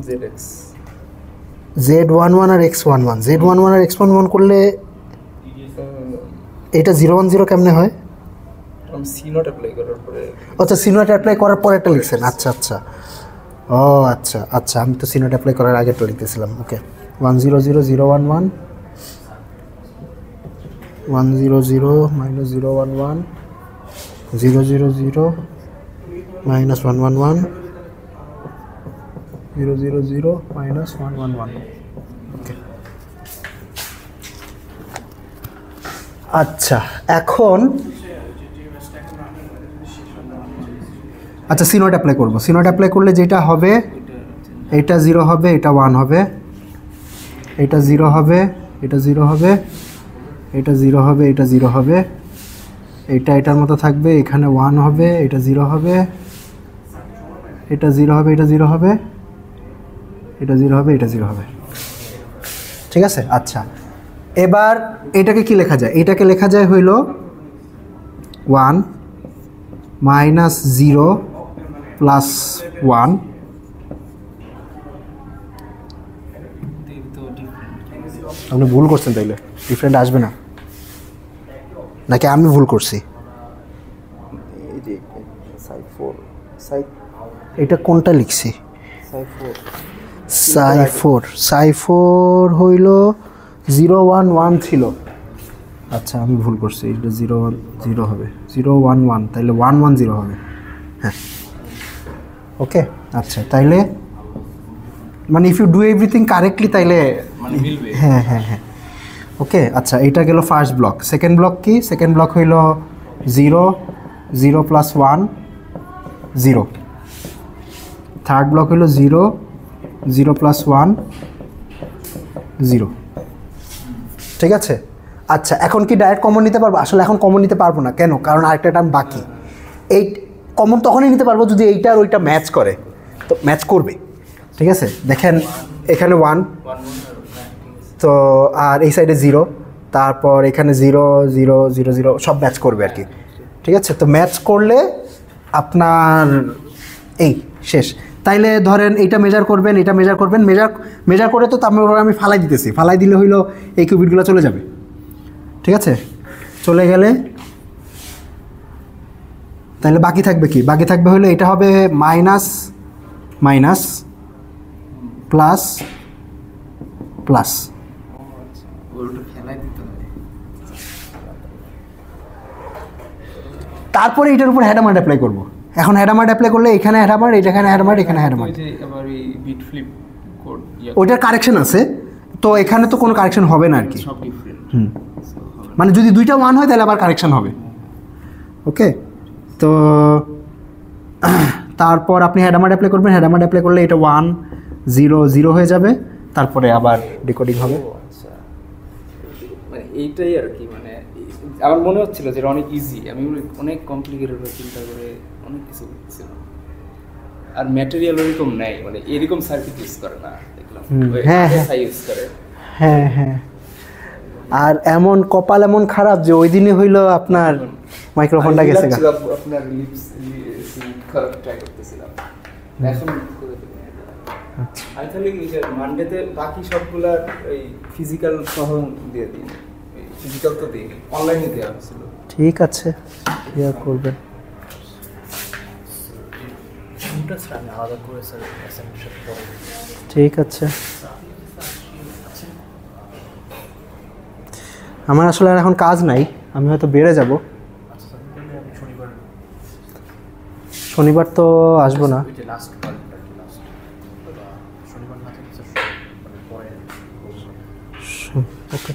ZX Z11 আর X11, Z11 আর X11 করলে এটা 0 1 0 কেমনে হয়? আমি সি নট অ্যাপ্লাই করার পরে। আচ্ছা সি নট অ্যাপ্লাই করার পরে একটা লিখছেন। আচ্ছা আচ্ছা, ও আচ্ছা আচ্ছা, আমি তো সি নট অ্যাপ্লাই করার আগে তো লিখতেছিলাম। ওকে, 1 0 0 0 1 1 1 0 0 মাইনাস 0 1 1 0 0 0 মাইনাস 1 1 1 0 0 0 মাইনাস 1 1 1। ওকে আচ্ছা, এখন আচ্ছা সি নট অ্যাপ্লাই করবো। সি নট অ্যাপ্লাই করলে যেটা হবে, এটা 0 হবে, এটা 1 হবে, এটা 0 হবে, এটা 0 হবে, এটা 0 হবে, এটা 0 হবে, এটা এটার মতো থাকবে, এখানে 1 হবে, এটা 0 হবে, এটা 0 হবে, এটা 0 হবে, এটা 0 হবে, এটা 0 হবে। ঠিক আছে? আচ্ছা এবার এটাকে কি লেখা যায়? এটাকে লেখা যায় হইল 1 মাইনাস 0 প্লাস 1। আপনি ভুল করছেন, তাইলে ডিফারেন্ট আসবে না, নাকি আমি ভুল করছি? এই যে সাই4 সাই এটা কোনটা লিখছি? সাই4 সাই4 হইল 0 1 1 ছিল। আচ্ছা আমি ভুল করছি, এটা 0 1 0 হবে, 0 1 1, তাহলে 1 1 0 হবে। হ্যাঁ ওকে আচ্ছা তাইলে মানে if you do everything correctly তাইলে মানে মিলবে। হ্যাঁ হ্যাঁ হ্যাঁ ওকে আচ্ছা এইটা গেল ফার্স্ট ব্লক। সেকেন্ড ব্লক কি? সেকেন্ড ব্লক হইল 0 0 + 1 0। থার্ড ব্লক হইল 0 0 + 1 0। ঠিক আছে আচ্ছা এখন কি ডাইরেক্ট কমন নিতে পারবো? আসলে এখন কমন নিতে পারবো না, কেন? কারণ আরেকটা টার্ম বাকি। এই কমন তখনই নিতে পারবো যদি এইটা আর ওইটা ম্যাচ করে, তো ম্যাচ করবে। ঠিক আছে দেখেন এখানে 1, তো আর এই সাইডে 0, তারপর এখানে 0 0 0 0 সব ম্যাচ করবে আর কি। ঠিক আছে তো ম্যাচ করলে আপনার এই শেষ। তাইলে ধরেন এইটা মেজার করবেন, এটা মেজার করবেন, মেজার করে তো তারপর আমি ফালাই দিতেছি, ফালাই দিলে হইলো এই কিউবিটগুলো চলে যাবে। ঠিক আছে চলে গেলে তাহলে বাকি থাকবে কি? বাকি থাকবে হলো এটা হবে মাইনাস মাইনাস প্লাস প্লাস। তারপরে এটার উপর হ্যাডামার্ট অ্যাপ্লাই করব। এখন হ্যাডামার্ট অ্যাপ্লাই করলে এখানে হ্যাডামার্ট, এখানে হ্যাডামার্ট, এখানে হ্যাডামার্ট। আবার এই বিট ফ্লিপ কোড ওইটার কারেকশন আছে, তো এখানে তো কোনো কারেকশন হবে না আর কি। সব ডিফারেন্ট। মানে যদি দুইটা 1 হয় তাহলে আবার কারেকশন হবে। ওকে তো তারপর আপনি হ্যাডামার্ট অ্যাপ্লাই করবেন, হ্যাডামার্ট অ্যাপ্লাই করলে এটা 1 0 0 হয়ে যাবে, তারপরে আবার ডিকোডিং হবে। আচ্ছা মানে এইটাই আর কি, মানে আমার মনে হচ্ছিল যে এটা অনেক ইজি, আমি অনেক কমপ্লিকেটেড ভাবে চিন্তা করে অনেক কিছু করছিলাম। আর ম্যাটেরিয়াল এরকম নেই, মানে এরকম সার্কিট ইউজ করে না দেখলাম। হ্যাঁ হ্যাঁ ইউজ করে। হ্যাঁ হ্যাঁ আর এমন কপাল এমন খারাপ যে ওই দিনই হইলো আপনার মাইক্রোফোনটা গেছে গা। আপনার লিপস খারাপ ট্রাই করতেছিলাম এখন করে দিলাম। আমি তাহলে মানডেতে বাকি সবগুলা এই ফিজিক্যাল সহ দিয়ে দিই, ফিজিক্যাল তো দিই, অনলাইনে দেওয়া হয়েছিল। ঠিক আছে ক্লিয়ার করবেন। আমি আলাদা করে স্যার অ্যাসাইনমেন্ট পড়ে। ঠিক আছে আমার আসলে আর এখন কাজ নাই, আমি হয়তো বেড়ে যাব। আচ্ছা স্যার তাহলে আমি শনিবার তো আসবো না। ওই যে লাস্ট শনিবার না থাকলে স্যার পরে ওকে